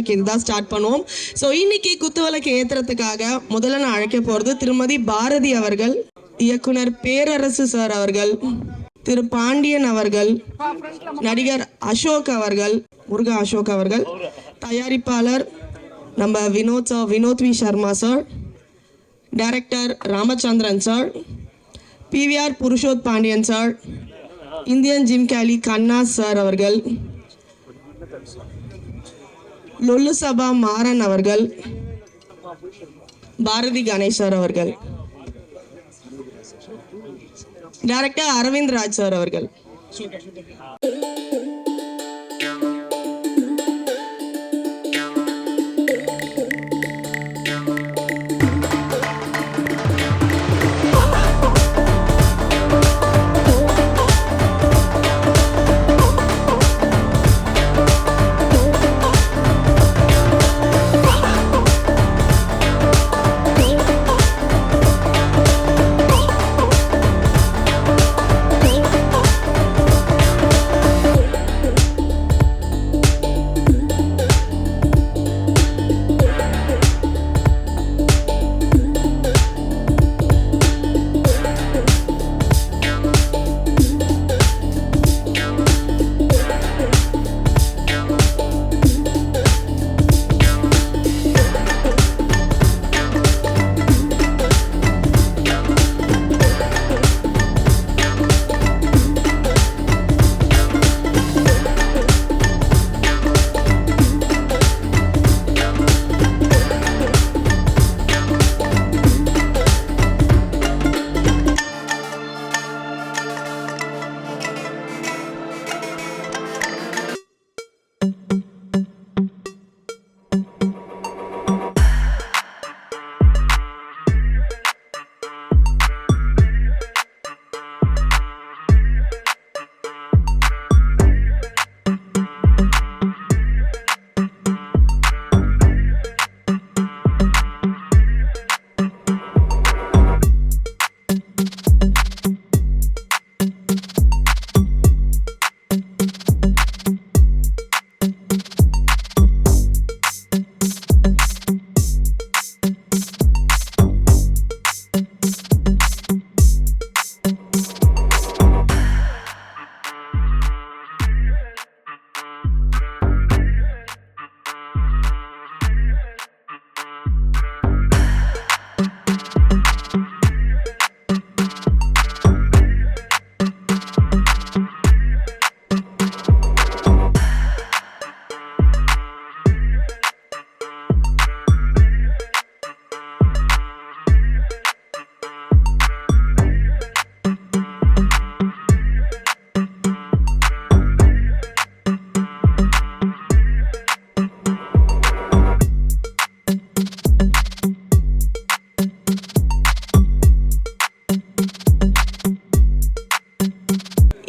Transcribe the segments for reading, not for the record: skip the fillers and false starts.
இன்னைக்கு இதுதான் ஸ்டார்ட் பண்ணுவோம். ஸோ இன்னைக்கு குத்துவிளக்கு ஏற்றுறதுக்காக முதல்ல நான் அழைக்க போகிறது திருமதி பாரதி அவர்கள், இயக்குனர் பேரரசு சார் அவர்கள், திரு பாண்டியன் அவர்கள், நடிகர் அசோக் அவர்கள், முருகா அசோக் அவர்கள், தயாரிப்பாளர் நம்ம Vinod V Sharma sir, director Ramachandran sir, PVR Purushoth Pandian sir, Indian Jim Kelly Kanna sir அவர்கள், லொல்லு சபா மாறன் அவர்கள், பாரதி கணேசர் அவர்கள், டைரக்டர் அரவிந்த் ராஜ் சார் அவர்கள்.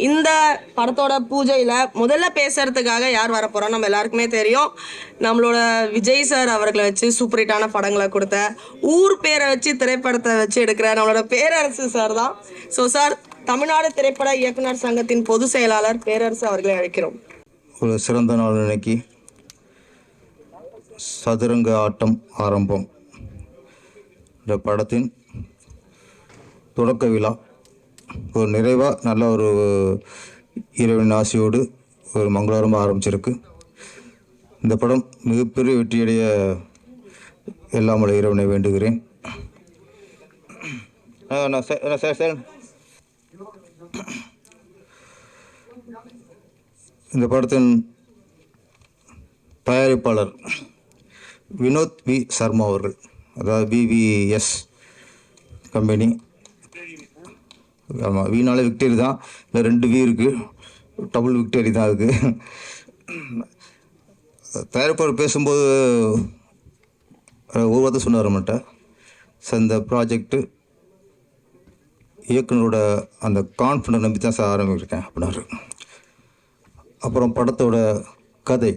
இந்த படத்தோட பூஜையில் முதல்ல பேசுறதுக்காக யார் வர போகிறோம் நம்ம எல்லாருக்குமே தெரியும். நம்மளோட விஜய் சார் அவர்களை வச்சு சூப்பர் ஹிட்டான படங்களை கொடுத்த, ஊர் பேரை வச்சு திரைப்படத்தை வச்சு எடுக்கிற நம்மளோட பேரரசு சார் தான். ஸோ சார், தமிழ்நாடு திரைப்பட இயக்குனர் சங்கத்தின் பொதுச் செயலாளர் பேரரசு அவர்களை அழைக்கிறோம். ஒரு சிறந்த நாள் இன்னைக்கு. சதுரங்க ஆட்டம் ஆரம்பம் இந்த படத்தின் தொடக்க விழா ஒரு நிறைவாக நல்ல ஒரு இறைவன் ஆசையோடு ஒரு மங்களகரமாக ஆரம்பிச்சிருக்கு. இந்த படம் மிகப்பெரிய வெற்றியடைய எல்லாம் உள்ள இறைவனை வேண்டுகிறேன். இந்த படத்தின் தயாரிப்பாளர் வினோத் வி சர்மா அவர்கள், அதாவது விவிஎஸ் கம்பெனி. ஆமாம், வீணாலே விக்டரி தான், இல்லை 2 வி இருக்குது, டபுள் விக்டரி தான் இருக்குது. தயாரிப்பாளர் பேசும்போது ஒரு வார்த்தை சொன்னார் நம்மகிட்ட, சார் இந்த ப்ராஜெக்டு இயக்குனரோட அந்த கான்ஃபிடன்ஸ் நம்பி தான் சார் ஆரம்பிச்சிருக்கேன் அப்படின்னாரு. அப்புறம் படத்தோட கதை,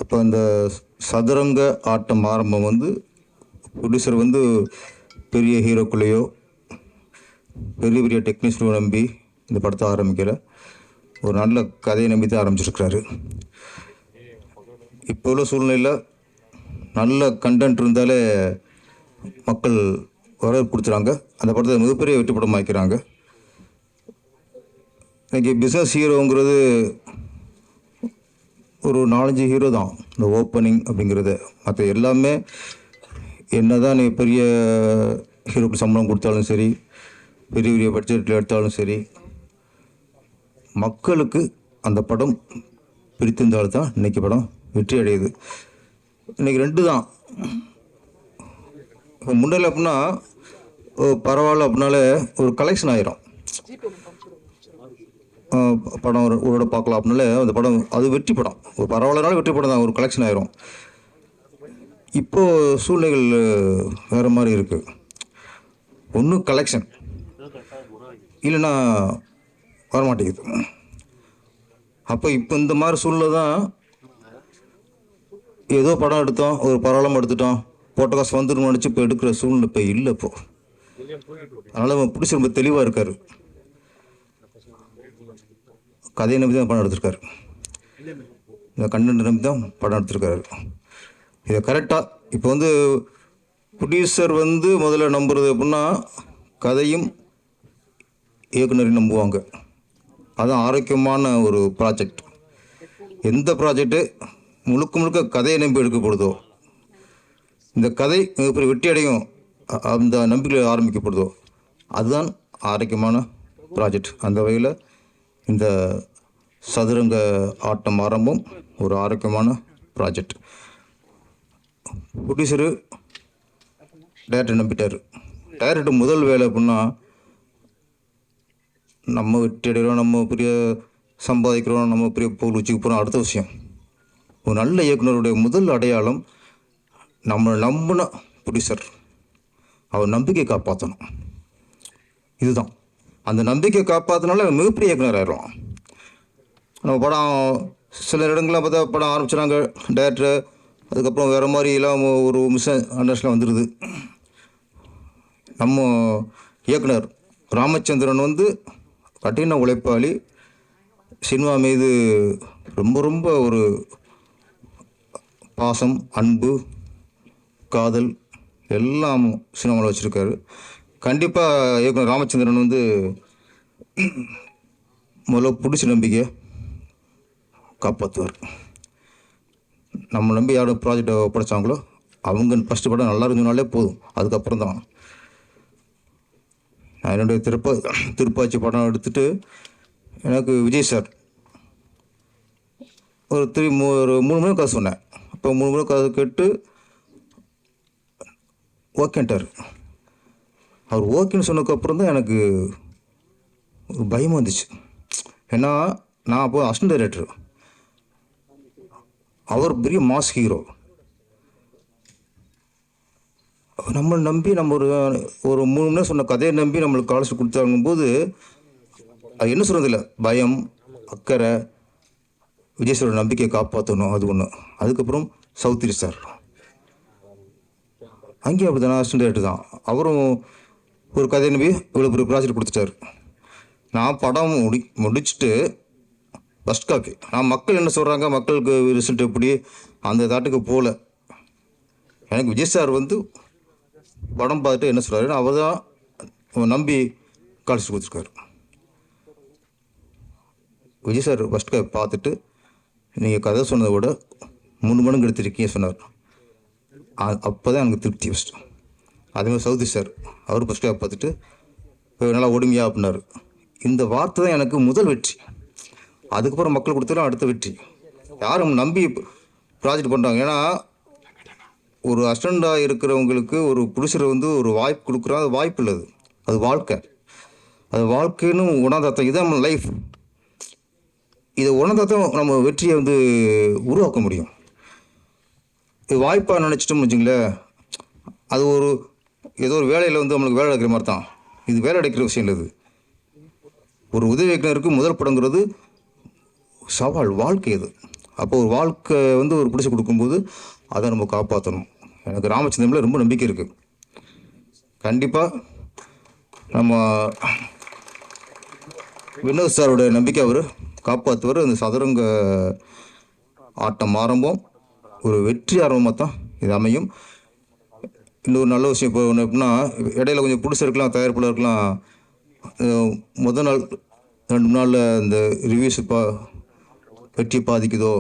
அப்போ அந்த சதுரங்க ஆட்டம் ஆரம்பம் ப்ரொடியூசர் பெரிய ஹீரோக்குள்ளேயோ பெரிய பெரிய டெக்னீஷியனோ நம்பி இந்த படத்தை ஆரம்பிக்கல, ஒரு நல்ல கதையை நம்பி தான் ஆரம்பிச்சிருக்கிறாரு. இப்போ உள்ள சூழ்நிலையில் நல்ல கண்டென்ட் இருந்தாலே மக்கள் வரவேற்பு கொடுத்துறாங்க. அந்த படத்தை மிகப்பெரிய வெற்றி படம் ஆக்கிறாங்க. இன்றைக்கி பிஸ்னஸ் ஹீரோங்கிறது ஒரு 4-5 ஹீரோ தான் இந்த ஓப்பனிங் அப்படிங்கிறது. மற்ற எல்லாமே என்ன தான் நீ பெரிய ஹீரோக்கு சம்பளம் கொடுத்தாலும் சரி, பெரிய பெரிய பட்ஜெட்டில் எடுத்தாலும் சரி, மக்களுக்கு அந்த படம் பிடித்திருந்தால்தான் இன்றைக்கி படம் வெற்றி அடையுது. இன்றைக்கி 2 தான். முன்னாடி அப்படின்னா பரவாயில்ல அப்படின்னாலே ஒரு கலெக்ஷன் ஆயிரும். படம் ஒரு பார்க்கலாம் அப்படின்னாலே அந்த படம் அது வெற்றி படம், ஒரு பரவாயில்லனாலும் வெற்றி படம் தான், ஒரு கலெக்ஷன் ஆயிரும். இப்போது சூழ்நிலைகள் வேறு மாதிரி இருக்குது. ஒன்றும் கலெக்ஷன் இல்லைன்னா வரமாட்டேங்குது. அப்போ இப்போ இந்த மாதிரி சூழ்நிலை தான். ஏதோ படம் எடுத்தோம், ஒரு பரவாயில்லாமல் எடுத்துட்டோம், போட்ட காசு வந்துடும் நினச்சி இப்போ எடுக்கிற சூழ்நிலை இப்போ இல்லை. இப்போது அதனால் பிடிச்சி ரொம்ப தெளிவாக இருக்கார். கதையை நம்பி தான் படம் எடுத்திருக்காரு, இந்த கண்டென்ட் நம்பி தான் படம் எடுத்திருக்காரு. இதை கரெக்டாக இப்போ ப்ரொடியூசர் முதல்ல நம்புறது அப்படின்னா கதையும் இயக்குனரையும் நம்புவாங்க. அதுதான் ஆரோக்கியமான ஒரு ப்ராஜெக்ட். எந்த ப்ராஜெக்டு முழுக்க முழுக்க கதையை நம்பி எடுக்கப்படுதோ, இந்த கதை மிகப்பெரிய வெற்றி அடையும் அந்த நம்பிக்கையில் ஆரம்பிக்கப்படுதோ, அதுதான் ஆரோக்கியமான ப்ராஜெக்ட். அந்த வகையில் இந்த சதுரங்க ஆட்டம் ஆரம்பம் ஒரு ஆரோக்கியமான ப்ராஜெக்ட். ப்ரொடியூசரு டைரக்டர் நம்பிட்டார். டைரக்டர் முதல் வேலை அப்படின்னா நம்ம வெற்றி அடைகிறோம், நம்ம பெரிய சம்பாதிக்கிறோம், நம்ம பெரிய பொருள் வச்சுக்க போகிறோம், அடுத்த விஷயம். ஒரு நல்ல இயக்குனருடைய முதல் அடையாளம் நம்மளை நம்பின ப்ரொடியூசர், அவர் நம்பிக்கையை காப்பாற்றணும். இதுதான் அந்த நம்பிக்கையை காப்பாற்றினால மிகப்பெரிய இயக்குனர் ஆயிடும். நம்ம படம் சில இடங்கள்லாம் பார்த்தா படம் ஆரம்பிச்சுறாங்க டைரக்டர், அதுக்கப்புறம் வேறு மாதிரி எல்லாம் ஒரு மிஸ் அண்டர்ஸ்டாண்ட் வந்துடுது. நம்ம இயக்குனர் ராமச்சந்திரன் கடின உழைப்பாளி, சினிமா மீது ரொம்ப ரொம்ப ஒரு பாசம், அன்பு, காதல் எல்லாம் சினிமாவில் வச்சுருக்காரு. கண்டிப்பாக இயக்குனர் ராமச்சந்திரன் முதல்ல பிடிச்ச நம்பிக்கையை காப்பாற்றுவார். நம்ம நம்பி யாரும் ப்ராஜெக்டை ஒப்படைச்சாங்களோ அவங்க ஃபஸ்ட்டு படம் நல்லா இருந்ததுனாலே போதும், அதுக்கப்புறம் தான். நான் என்னுடைய திருப்பாச்சி படம் எடுத்துகிட்டு எனக்கு விஜய் சார் ஒரு 3 மணி கதை சொன்னேன். அப்போ 3 மணி கதை கேட்டு ஓகேன்ட்டார். அவர் ஓகேன்னு சொன்னதுக்கப்புறம் தான் எனக்கு ஒரு பயமாக வந்துச்சு. ஏன்னா நான் அப்போ அசிஸ்டன்ட் டைரக்டர், அவர் பெரிய மாஸ் ஹீரோ. நம்மளை நம்பி நம்ம ஒரு 3 மணி நேரம் சொன்ன கதையை நம்பி நம்மளுக்கு காலேஜ் கொடுத்தாங்கும்போது அது என்ன சொல்கிறதில்ல, பயம், அக்கறை, விஜய் சாரோட நம்பிக்கையை காப்பாற்றணும், அது ஒன்று. அதுக்கப்புறம் சௌத்ரி சார், அங்கேயும் அப்படி தானே அசிஸ்டன்ட் டைரக்டர் தான். அவரும் ஒரு கதையை நம்பி இவ்வளோ பெரிய ப்ராஜெக்ட் கொடுத்துட்டார். நான் படம் முடிச்சுட்டு ஃபஸ்ட் காப்பி, நான் மக்கள் என்ன சொல்கிறாங்க, மக்களுக்கு ரிசல்ட் எப்படி, அந்த தாட்டுக்கு போகல. எனக்கு விஜய் சார் படம் பார்த்துட்டு என்ன சொல்கிறாரு, அவர் தான் நம்பி காலேஜ் கொடுத்துருக்காரு. விஜய் சார் ஃபஸ்ட் காப்பி பார்த்துட்டு நீங்கள் கதை சொன்னதை விட 3 மடங்கு எடுத்துருக்கீங்க சொன்னார். அப்போ தான் எனக்கு திருப்தி ஃபஸ்ட்டு. அதேமாதிரி சௌத்ரி சார், அவர் ஃபஸ்ட் காப்பி பார்த்துட்டு நல்லா ஒடுமையா அப்படின்னாரு. இந்த வார்த்தை தான் எனக்கு முதல் வெற்றி. அதுக்கப்புறம் மக்கள் கொடுத்தாலும் அடுத்த வெற்றி. யாரும் நம்பி ப்ராஜெக்ட் பண்ணுறாங்க. ஏன்னா ஒரு அசிஸ்டண்டாக இருக்கிறவங்களுக்கு ஒரு ப்ரொடியூசர் ஒரு வாய்ப்பு கொடுக்குறா, அது வாய்ப்பு இல்லை, அது வாழ்க்கை. அது வாழ்க்கைன்னு உணர்ந்தாத்தான் இதுதான் நம்ம லைஃப். இதை உணர்ந்தாத்தான் நம்ம வெற்றியை உருவாக்க முடியும். இது வாய்ப்பாக நினச்சிட்டோம்னு வச்சுங்களேன், அது ஏதோ ஒரு வேலையில் நம்மளுக்கு வேலை அடைக்கிற மாதிரி தான். இது வேலை அடைக்கிற விஷயம் இல்லை. இது ஒரு உதவி இயக்குனருக்கு முதல் படங்கிறது சவால், வாழ்க்கை இது. அப்போ ஒரு வாழ்க்கை ஒரு பிடிச்சி கொடுக்கும்போது அதை நம்ம காப்பாற்றணும். எனக்கு ராமச்சந்திரனில் ரொம்ப நம்பிக்கை இருக்குது. கண்டிப்பாக நம்ம வினோத் சாரோட நம்பிக்கை அவர் காப்பாற்றுவார். அந்த சதுரங்க ஆட்டம் ஆரம்பம் ஒரு வெற்றி ஆரம்பமாக தான் இது அமையும். இன்னொரு நல்ல விஷயம் இப்போ ஒன்று எப்படின்னா, இடையில கொஞ்சம் பிடிச்சிருக்கலாம், தயாரிப்பாளருக்கலாம் முதல் நாள் 2 நாளில் இந்த ரிவ்யூஸ் வெற்றியை பாதிக்குதோ,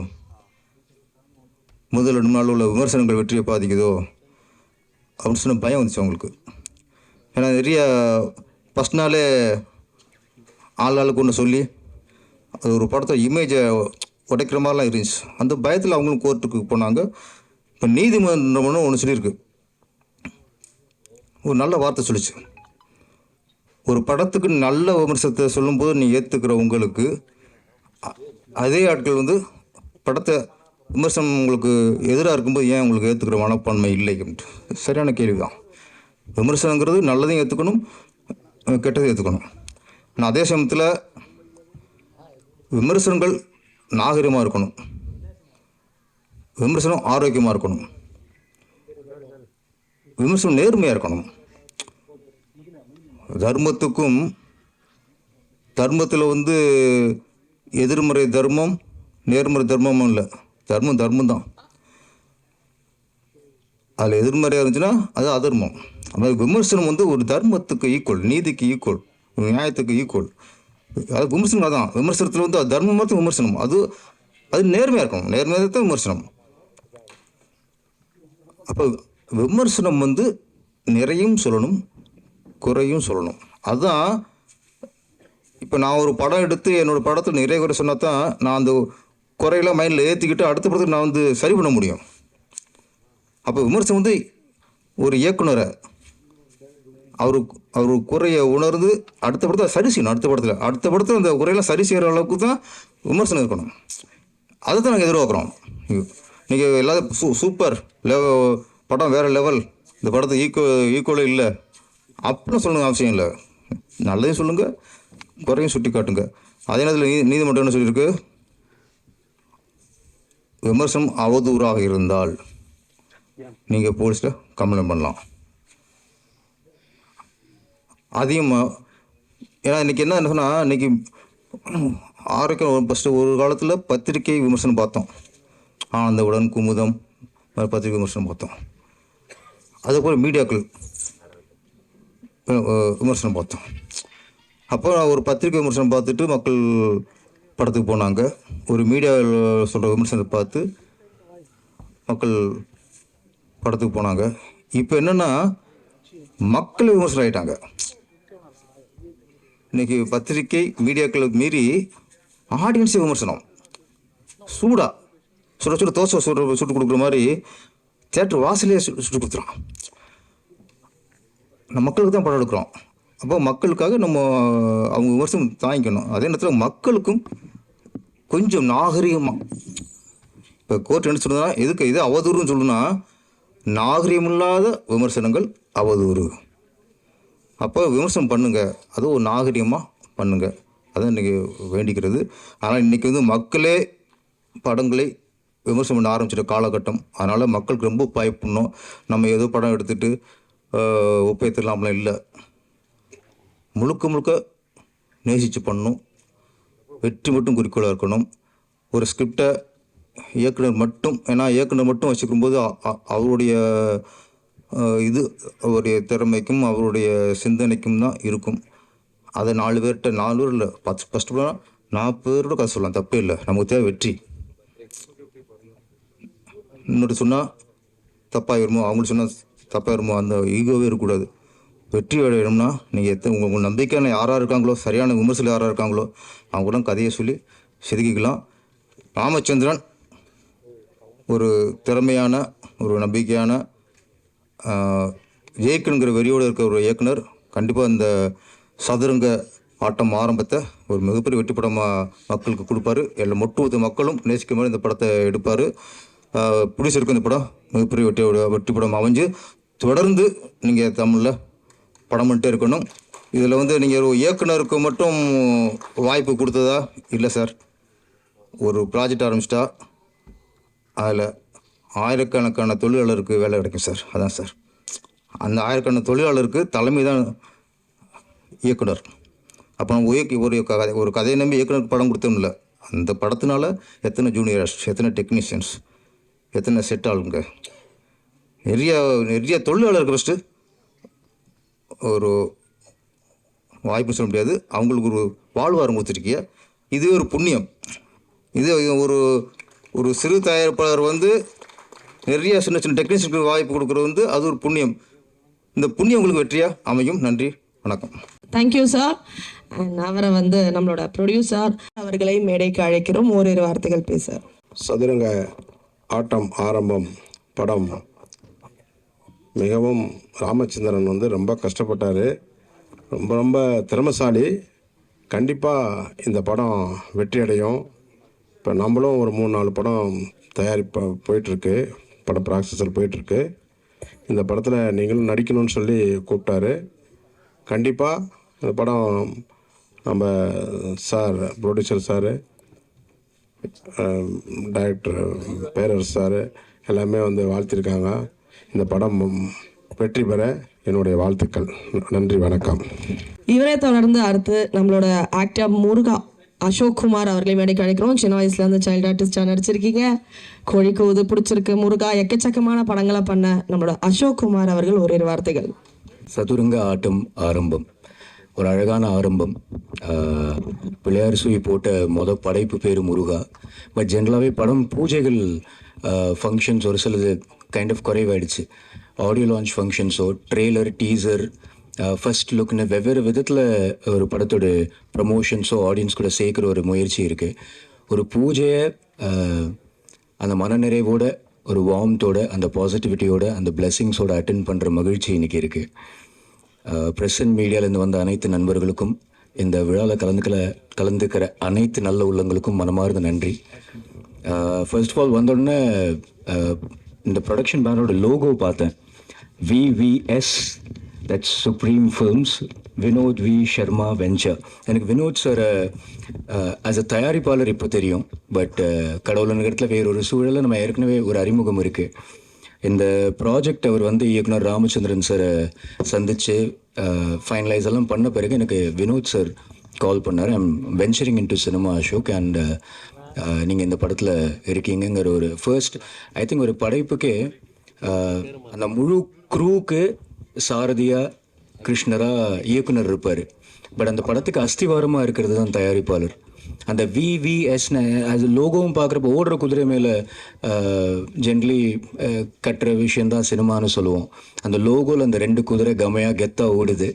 முதல் 2 நாள் உள்ள விமர்சனங்கள் வெற்றியை பாதிக்குதோ அப்படின்னு சொன்ன பயம் வந்துச்சு அவங்களுக்கு. ஏன்னா நிறைய ஃபஸ்ட் நாளே ஆளுக்கு ஒன்று சொல்லி அது ஒரு படத்தை இமேஜை உடைக்கிற மாதிரிலாம் இருந்துச்சு. அந்த பயத்தில் அவங்களும் கோர்ட்டுக்கு போனாங்க. இப்போ நீதிமன்றம்னு ஒன்று சொல்லியிருக்கு, ஒரு நல்ல வார்த்தை சொல்லிச்சு. ஒரு படத்துக்கு நல்ல விமர்சனத்தை சொல்லும்போது நீ ஏற்றுக்கிற உங்களுக்கு அதே ஆட்கள் படத்தை விமர்சனம் உங்களுக்கு எதிராக இருக்கும்போது ஏன் உங்களுக்கு ஏற்றுக்கிற மனப்பான்மை இல்லை அப்படின்ட்டு சரியான கேள்வி தான். விமர்சனங்கிறது நல்லதையும் ஏற்றுக்கணும், கெட்டதையும் ஏற்றுக்கணும். ஆனால் அதே சமயத்தில் விமர்சனங்கள் நாகரிகமாக இருக்கணும், விமர்சனம் ஆரோக்கியமாக இருக்கணும், விமர்சனம் நேர்மையாக இருக்கணும். தர்மத்தில் எதிர்மறை தர்மம் நேர்மறை தர்மமும் இல்லை, தர்மம் தான். அதில் எதிர்மறையாக இருந்துச்சுன்னா அது அதர்மம். அது விமர்சனம் ஒரு தர்மத்துக்கு ஈக்குவல், நீதிக்கு ஈக்குவல், நியாயத்துக்கு ஈக்குவல். அது விமர்சனம் தான். விமர்சனத்தில் அது தர்மம் மட்டும் விமர்சனம், அது நேர்மையாக இருக்கணும், நேர்மையாக தான் விமர்சனம். அப்போ விமர்சனம் நிறையும் சொல்லணும், குறையும் சொல்லணும். அதுதான் இப்போ நான் ஒரு படம் எடுத்து என்னோடய படத்தில் நிறைய குறை சொன்னால் தான் நான் அந்த குறையெல்லாம் மைண்டில் ஏற்றிக்கிட்டு அடுத்த படத்துக்கு நான் சரி பண்ண முடியும். அப்போ விமர்சனம் ஒரு இயக்குனரை அவர் குறையை உணர்ந்து அடுத்த படத்தை சரி செய்யணும். அடுத்த படத்தில் அந்த குறையெல்லாம் சரி செய்கிற அளவுக்கு தான் விமர்சனம் இருக்கணும். அதை தான் நாங்கள் எதிர்பார்க்குறோம். நீங்கள் எல்லாரும் சூப்பர் படம் வேறு லெவல், இந்த படத்தை ஈக்குவலே இல்லை அப்படின்னு சொல்லணுங்க அவசியம் இல்லை. நல்லதையும் சொல்லுங்கள், குறையும் சுட்டி காட்டுங்க. அதே நேரத்தில் நீதிமன்றம் என்ன சொல்லியிருக்கு, விமர்சனம் அவதூறாக இருந்தால் நீங்கள் போலீஸில் கம்ப்ளைண்ட் பண்ணலாம். அதிகமாக ஏன்னா இன்றைக்கி என்ன சொன்னால், இன்றைக்கி ஆரோக்கியம் ஃபஸ்ட்டு ஒரு காலத்தில் பத்திரிகை விமர்சனம் பார்த்தோம், ஆனந்தவுடன், குமுதம் பத்திரிகை விமர்சனம் பார்த்தோம். அதுபோல் மீடியாக்கள் விமர்சனம் பார்த்தோம். அப்போ ஒரு பத்திரிகை விமர்சனம் பார்த்துட்டு மக்கள் படத்துக்கு போனாங்க. ஒரு மீடியாவில் சொல்கிற விமர்சனத்தை பார்த்து மக்கள் படத்துக்கு போனாங்க. இப்போ என்னென்னா மக்கள் விமர்சனம் ஆகிட்டாங்க. இன்றைக்கி பத்திரிகை மீடியாக்களை மீறி ஆடியன்ஸே விமர்சனம். சுட தோசை சுட்டு கொடுக்குற மாதிரி தியேட்டர் வாசலே சுட்டு கொடுத்துறான். நம்ம மக்களுக்கு தான் படம் எடுக்கிறோம். அப்போ மக்களுக்காக நம்ம அவங்க விமர்சனம் தாங்கிக்கணும். அதே நேரத்தில் மக்களுக்கும் கொஞ்சம் நாகரிகமாக, இப்போ கோர்ட் என்ன சொல்லுதுன்னா, இது அவதூறுன்னு சொல்லுன்னா, நாகரிகமில்லாத விமர்சனங்கள் அவதூறு. அப்போ விமர்சனம் பண்ணுங்கள், அது ஒரு நாகரிகமாக பண்ணுங்கள். அதான் இன்றைக்கி வேண்டிக்கிறது. ஆனால் இன்றைக்கி மக்களே படங்களை விமர்சனம் பண்ண ஆரம்பிச்சிட்ட காலகட்டம். அதனால் மக்களுக்கு ரொம்ப பயப்படணும். நம்ம ஏதோ படம் எடுத்துகிட்டு ஒப்பேற்றலாம்லாம் இல்லை. முழுக்க நேசித்து பண்ணணும். வெற்றி மட்டும் குறிக்கோளாக இருக்கணும். ஒரு ஸ்கிரிப்டை இயக்குனர் மட்டும் வச்சுக்கும்போது அவருடைய அவருடைய திறமைக்கும் அவருடைய சிந்தனைக்கும் தான் இருக்கும். அதை 4 பேர் இல்லை 10 ஃபஸ்ட்டு 40 பேரோட கதை சொல்லலாம், தப்பே இல்லை. நமக்கு தேவை வெற்றி. இன்னொரு சொன்னால் தப்பாகிருமோ, அவங்களுக்கு சொன்னால் தப்பாகிருமோ, அந்த ஈகோவே இருக்கக்கூடாது. வெற்றி அடையணும்னா நீங்கள் உங்கள் நம்பிக்கையான யாராக இருக்காங்களோ, சரியான விமர்சனம் யாராக இருக்காங்களோ அவங்க கூட கதையை சொல்லி செதுக்கிக்கலாம். ராமச்சந்திரன் ஒரு திறமையான, ஒரு நம்பிக்கையான, ஜெயிக்கணுங்கிற வெறியோடு இருக்கிற ஒரு இயக்குனர். கண்டிப்பாக இந்த சதுரங்க ஆட்டம் ஆரம்பத்தை ஒரு மிகப்பெரிய வெற்றி படமாக மக்களுக்கு கொடுப்பாரு. எல்லா ஒட்டுமொத்த மக்களும் நேசிக்க மாதிரி இந்த படத்தை எடுப்பார். பிடிச்சிருக்கும் இந்த படம் மிகப்பெரிய வெற்றி படம் அமைஞ்சு தொடர்ந்து நீங்கள் தமிழில் படம் பண்ணிட்டே இருக்கணும். இதில் நீங்கள் ஒரு இயக்குனருக்கு மட்டும் வாய்ப்பு கொடுத்ததா இல்லை சார். ஒரு ப்ராஜெக்ட் ஆரம்பிச்சிட்டா அதில் ஆயிரக்கணக்கான தொழிலாளருக்கு வேலை கிடைக்கும் சார். அதான் சார், அந்த ஆயிரக்கணக்கான தொழிலாளருக்கு தலைமை தான் இயக்குனர். அப்போ நம்ம ஒரு கதையை நம்பி இயக்குனருக்கு படம் கொடுத்தோம்ல, அந்த படத்தினால எத்தனை ஜூனியர்ஸ், எத்தனை டெக்னீஷியன்ஸ், எத்தனை செட் ஆளுங்க, நிறைய நிறைய தொழிலாளருக்கு ஃபஸ்ட்டு ஒரு வாய்ப்பு சொல்ல முடியாது, அவங்களுக்கு ஒரு வாழ்வாரம் கொடுத்துருக்கிய. இதுவே ஒரு புண்ணியம். இது ஒரு ஒரு சிறு தயாரிப்பாளர் வந்து நிறைய சின்ன சின்ன டெக்னீஷியனுக்கு வாய்ப்பு கொடுக்குறது வந்து அது ஒரு புண்ணியம். இந்த புண்ணியம் உங்களுக்கு வெற்றியாக அமையும். நன்றி, வணக்கம். Thank you sir. அண்ட் அவரை வந்து நம்மளோட ப்ரொடியூசர் அவர்களை மேடைக்கு அழைக்கிறோம். ஓரிரு வார்த்தைகள் பேச. சதுரங்க ஆட்டம் ஆரம்பம் படம் மிகவும் ராமச்சந்திரன் வந்து ரொம்ப கஷ்டப்பட்டார், ரொம்ப ரொம்ப திறமைசாலி. கண்டிப்பாக இந்த படம் வெற்றி அடையும். இப்போ நம்மளும் ஒரு 3-4 படம் தயாரிப்பு போயிட்டுருக்கு, படம் ப்ராசஸில் போயிட்டுருக்கு. இந்த படத்தில் நீங்களும் நடிக்கணும்னு சொல்லி கூப்பிட்டாரு. கண்டிப்பாக இந்த படம் நம்ம சார், ப்ரொடியூசர் சார், டைரக்டர் பேரரசு சார் எல்லாமே வந்து வாழ்த்திருக்காங்க. இந்த படம் வெற்றி பெற என்னுடைய வாழ்த்துக்கள். நன்றி, வணக்கம். இவரை தொடர்ந்து அடுத்து நம்மளோட ஆக்டர் முருகா அசோக் குமார் அவர்களை மேடைக்கு அழைக்கிறோம். சின்ன வயசுல இருந்து சைல்டு ஆர்டிஸ்டாக நடிச்சிருக்கீங்க, கோழிக்கூது பிடிச்சிருக்கு, முருகா எக்கச்சக்கமான படங்களை பண்ண நம்மளோட அசோக் குமார் அவர்கள் ஓரிரு வார்த்தைகள். சதுரங்க ஆட்டம் ஆரம்பம் ஒரு அழகான ஆரம்பம். பிள்ளையார் சுழி போட்ட படைப்பு பேர் முருகா. பட் ஜென்ரலாகவே படம் பூஜைகள் ஃபங்க்ஷன்ஸ் ஒரு சிலது கைண்ட் ஆஃப் குறைவாயிடுச்சு. ஆடியோ லான்ச் ஃபங்க்ஷன்ஸோ ட்ரெய்லர் டீசர் ஃபர்ஸ்ட் லுக்னு வெவ்வேறு விதத்தில் ஒரு படத்தோட ப்ரமோஷன்ஸோ ஆடியன்ஸ் கூட சேர்க்குற ஒரு முயற்சி இருக்குது. ஒரு பூஜையை அந்த மனநிறைவோட, ஒரு வார்ம்த்தோட, அந்த பாசிட்டிவிட்டியோட, அந்த பிளெஸ்ஸிங்ஸோட அட்டென்ட் பண்ணுற மகிழ்ச்சி இன்றைக்கி இருக்குது. ப்ரெஸ் அண்ட் மீடியாவிலேருந்து வந்த அனைத்து நண்பர்களுக்கும், இந்த விழாவில் கலந்துக்கிற அனைத்து நல்ல உள்ளங்களுக்கும் மனமார்ந்த நன்றி. ஃபர்ஸ்ட் ஆஃப் ஆல் வந்தோடனே இந்த ப்ரொடக்ஷன் பேனரோட லோகோ பார்த்தேன். VVS, that's supreme films, Vinod V Sharma venture. எனக்கு வினோத் சார் ஆஸ் அ தயாரிப்பாளர் இப்போ தெரியும். பட் கடவுள் நகரத்தில் வேறொரு சூழலில் நம்ம ஏற்கனவே ஒரு அறிமுகம் இருக்குது. இந்த ப்ராஜெக்ட் அவர் வந்து இயக்குனர் ராமச்சந்திரன் சாரை சந்தித்து ஃபைனலைஸ் எல்லாம் பண்ண பிறகு எனக்கு வினோத் சார் கால் பண்ணார். I'm venturing into cinema Ashok, and நீங்கள் இந்த படத்தில் இருக்கீங்கிற ஒரு ஃபர்ஸ்ட் ஐ திங்க் ஒரு படைப்புக்கே அந்த முழு க்ரூவுக்கு சாரதியாக கிருஷ்ணராக இயக்குனர் இருப்பார். பட் அந்த படத்துக்கு அஸ்திவாரமாக இருக்கிறது தான் தயாரிப்பாளர். அந்த VVSன்னு அது லோகோவும் பார்க்குறப்ப ஓடுற குதிரை மேலே ஜென்ரலி கட்டுற விஷயந்தான் சினிமான்னு சொல்லுவோம். அந்த லோகோவில் அந்த 2 குதிரை கமையாக கெத்தாக ஓடுது.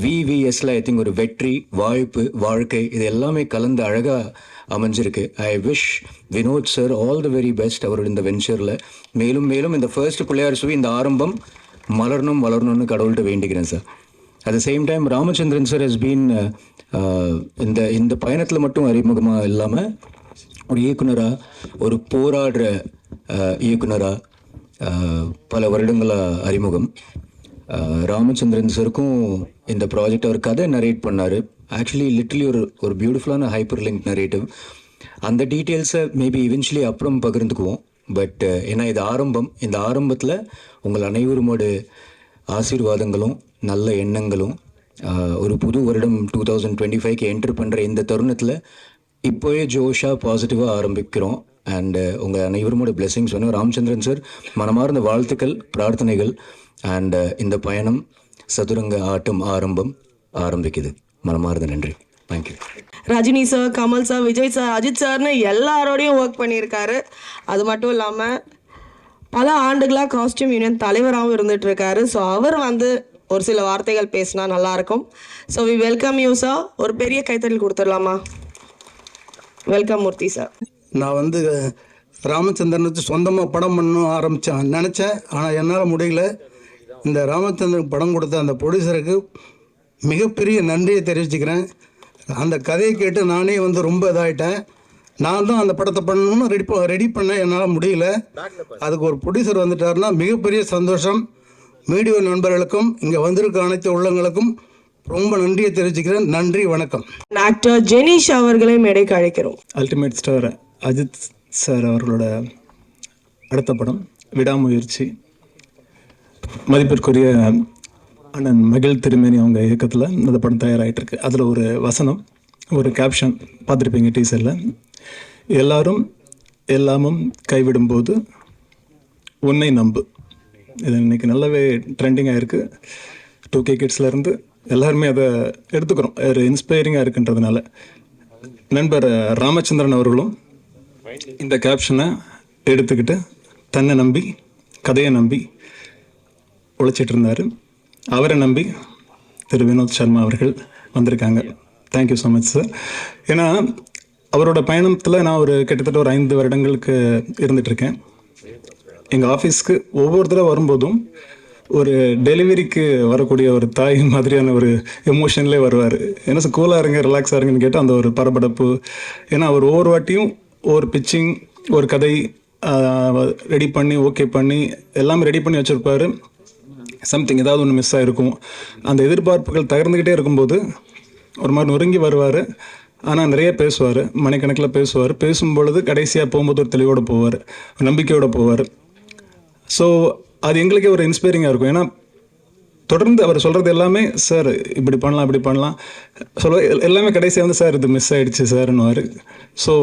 VVSல ஐ திங்க் ஒரு வெற்றி, வாய்ப்பு, வாழ்க்கை இது எல்லாமே கலந்து அழகாக அமைஞ்சிருக்கு. I wish Vinod sir all the very best அவரோட இந்த வெஞ்சரில். மேலும் மேலும் இந்த ஃபர்ஸ்ட் பிள்ளையார் சுழி இந்த ஆரம்பம் வளரணும்னு கடவுள்கிட்ட வேண்டிக்கிறேன் sir. At the same time Ramachandran sir has been இந்த பயணத்தில் மட்டும் அறிமுகமாக இல்லாமல் ஒரு இயக்குனராக, ஒரு போராடுற இயக்குனராக பல வருடங்களாக அறிமுகம். ராமச்சந்திரன் சாருக்கும் இந்த ப்ராஜெக்ட் அவர் கதை நரேட் பண்ணார். ஆக்சுவலி லிட்ரலி ஒரு பியூட்டிஃபுல்லான ஹைப்பர் லிங்க் நரேட்டிவ். அந்த டீட்டெயில்ஸை மேபி இவென்ச்சுவலி அப்புறம் பகிர்ந்துக்குவோம். பட் ஏன்னா இது ஆரம்பம். இந்த ஆரம்பத்தில் உங்கள் அனைவருமோட ஆசீர்வாதங்களும் நல்ல எண்ணங்களும் ஒரு புது வருடம் 2025க்கு என்டர் பண்ணுற இந்த தருணத்தில் இப்போவே ஜோஷாக பாசிட்டிவாக ஆரம்பிக்கிறோம். அண்டு உங்கள் அனைவருமோட பிளெஸிங்ஸ் வேணும். ராமச்சந்திரன் சார் மனமார்ந்த வாழ்த்துக்கள், பிரார்த்தனைகள். அண்ட் இந்த பயணம் சதுரங்க ஆட்டம் ஆரம்பிக்குது. மனமார்ந்த நன்றி. Thank you. Rajini sir, Kamal sir, Vijay sir, Ajith சார்னு எல்லாரோடையும் ஒர்க் பண்ணியிருக்காரு. அது மட்டும் இல்லாமல் பல ஆண்டுகளாக காஸ்டியூம் யூனியன் தலைவராகவும் இருந்துட்டு இருக்காரு. ஸோ அவர் வந்து ஒரு சில வார்த்தைகள் பேசினா நல்லாயிருக்கும். So we welcome you sir. ஒரு பெரிய கைத்தறல் கொடுத்துடலாமா? Welcome Murthy sir. நான் வந்து ராமச்சந்திரன் வச்சு சொந்தமாக படம் பண்ணணும் நினச்சேன். ஆனால் என்னால் முடியல. இந்த ராமச்சந்திரன் படம் கொடுத்த அந்த ப்ரொடியூசருக்கு மிகப்பெரிய நன்றியை தெரிவிச்சுக்கிறேன். அந்த கதையை கேட்டு நானே வந்து ரொம்ப இதாகிட்டேன். நான் தான் அந்த படத்தை பண்ணணும்னு ரெடி பண்ண என்னால் முடியல. அதுக்கு ஒரு ப்ரொடியூசர் வந்துட்டாருன்னா மிகப்பெரிய சந்தோஷம். மீடியா நண்பர்களுக்கும் இங்கே வந்திருக்க அனைத்து உள்ளங்களுக்கும் ரொம்ப நன்றியை தெரிவிச்சுக்கிறேன். நன்றி, வணக்கம். ஆக்டர் ஜெனிஷ் அவர்களை மேடைக்கு அழைக்கிறோம். அல்டிமேட் ஸ்டார் அஜித் சார் அவர்களோட அடுத்த படம் விடாமுயற்சி. மதிப்பிற்குரிய அண்ணன் மகிழ் திருமேனி அவங்க இயக்கத்தில் இந்த படம் தயாராகிட்டுருக்கு. அதில் ஒரு வசனம், ஒரு கேப்ஷன் பார்த்துருப்பீங்க டீசரில். எல்லாரும் எல்லாமும் கைவிடும்போது உன்னை நம்பு. இது இன்றைக்கி நல்லாவே ட்ரெண்டிங்காக இருக்குது. 2K கிட்ஸ்லேருந்து எல்லாருமே அதை எடுத்துக்கிறோம், ஒரு இன்ஸ்பைரிங்காக இருக்குன்றதுனால. நண்பர் ராமச்சந்திரன் அவர்களும் இந்த கேப்ஷனை எடுத்துக்கிட்டு தன்னை நம்பி கதையை நம்பி உழைச்சிட்டு இருந்தார். அவரை நம்பி திரு வினோத் சர்மா அவர்கள் வந்திருக்காங்க. Thank you so much sir. ஏன்னா அவரோட பயணத்தில் நான் கிட்டத்தட்ட ஒரு 5 வருடங்களுக்கு இருந்துகிட்ருக்கேன். எங்கள் ஆஃபீஸ்க்கு ஒவ்வொரு தடவை வரும்போதும் ஒரு டெலிவரிக்கு வரக்கூடிய ஒரு தாய் மாதிரியான ஒரு எமோஷன்லேயே வருவார். ஏன்னா கூலாக இருங்க, ரிலாக்ஸாக இருங்கன்னு கேட்டால் அந்த ஒரு பரபரப்பு. ஏன்னா அவர் ஒவ்வொரு வாட்டியும் ஒரு பிச்சிங், ஒரு கதை ரெடி பண்ணி ஓகே பண்ணி எல்லாமே ரெடி பண்ணி வச்சுருப்பார். சம்திங் ஏதாவது ஒன்று மிஸ் ஆகிருக்கும். அந்த எதிர்பார்ப்புகள் தகர்ந்துக்கிட்டே இருக்கும்போது ஒரு மாதிரி நொறுங்கி வருவார். ஆனால் நிறைய பேசுவார், மணிக்கணக்கில் பேசுவார். பேசும்பொழுது கடைசியாக போகும்போது ஒரு தெளிவோடு போவார், நம்பிக்கையோடு போவார். ஸோ அது எங்களுக்கே ஒரு இன்ஸ்பைரிங்காக இருக்கும். ஏன்னா தொடர்ந்து அவர் சொல்கிறது எல்லாமே சார் இப்படி பண்ணலாம் இப்படி பண்ணலாம் எல்லாமே கடைசியாக வந்து சார் இது மிஸ் ஆகிடுச்சு சார்னுவார். ஸோ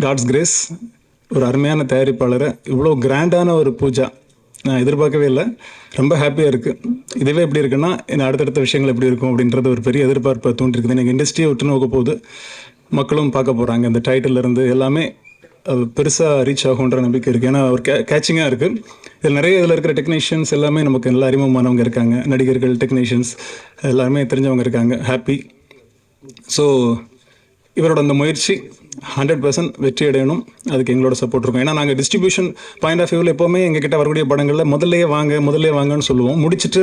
காட்ஸ் கிரேஸ், ஒரு அருமையான தயாரிப்பாளரை இவ்வளோ கிராண்டான ஒரு பூஜா நான் எதிர்பார்க்கவே இல்லை. ரொம்ப ஹாப்பியாக இருக்குது. இதுவே எப்படி இருக்குன்னா இன்னும் அடுத்தடுத்த விஷயங்கள் எப்படி இருக்கும் அப்படின்றது ஒரு பெரிய எதிர்பார்ப்பை தூண்டிருக்குது. எனக்கு இண்டஸ்ட்ரியை விட்டு நோக்க போகுது, மக்களும் பார்க்க போகிறாங்க. இந்த டைட்டிலேருந்து எல்லாமே பெருசாக ரீச் ஆகுன்ற நம்பிக்கை இருக்குது. ஏன்னா ஒரு கேட்சிங்காக இருக்குது. இதில் இருக்கிற டெக்னீஷியன்ஸ் எல்லாமே நமக்கு நல்லா அறிமுகமானவங்க இருக்காங்க. நடிகர்கள், டெக்னீஷியன்ஸ் எல்லாருமே தெரிஞ்சவங்க இருக்காங்க. ஹாப்பி. ஸோ இவரோட அந்த முயற்சி 100% வெற்றி அடையணும். அதுக்கு எங்களோட சப்போர்ட் இருக்கும். ஏன்னா நாங்கள் டிஸ்ட்ரிபியூஷன் பாயிண்ட் ஆஃப் வியூவில் எப்போவுமே எங்ககிட்ட வரக்கூடிய படங்களில் முதல்லே வாங்கன்னு சொல்லுவோம். முடிச்சுட்டு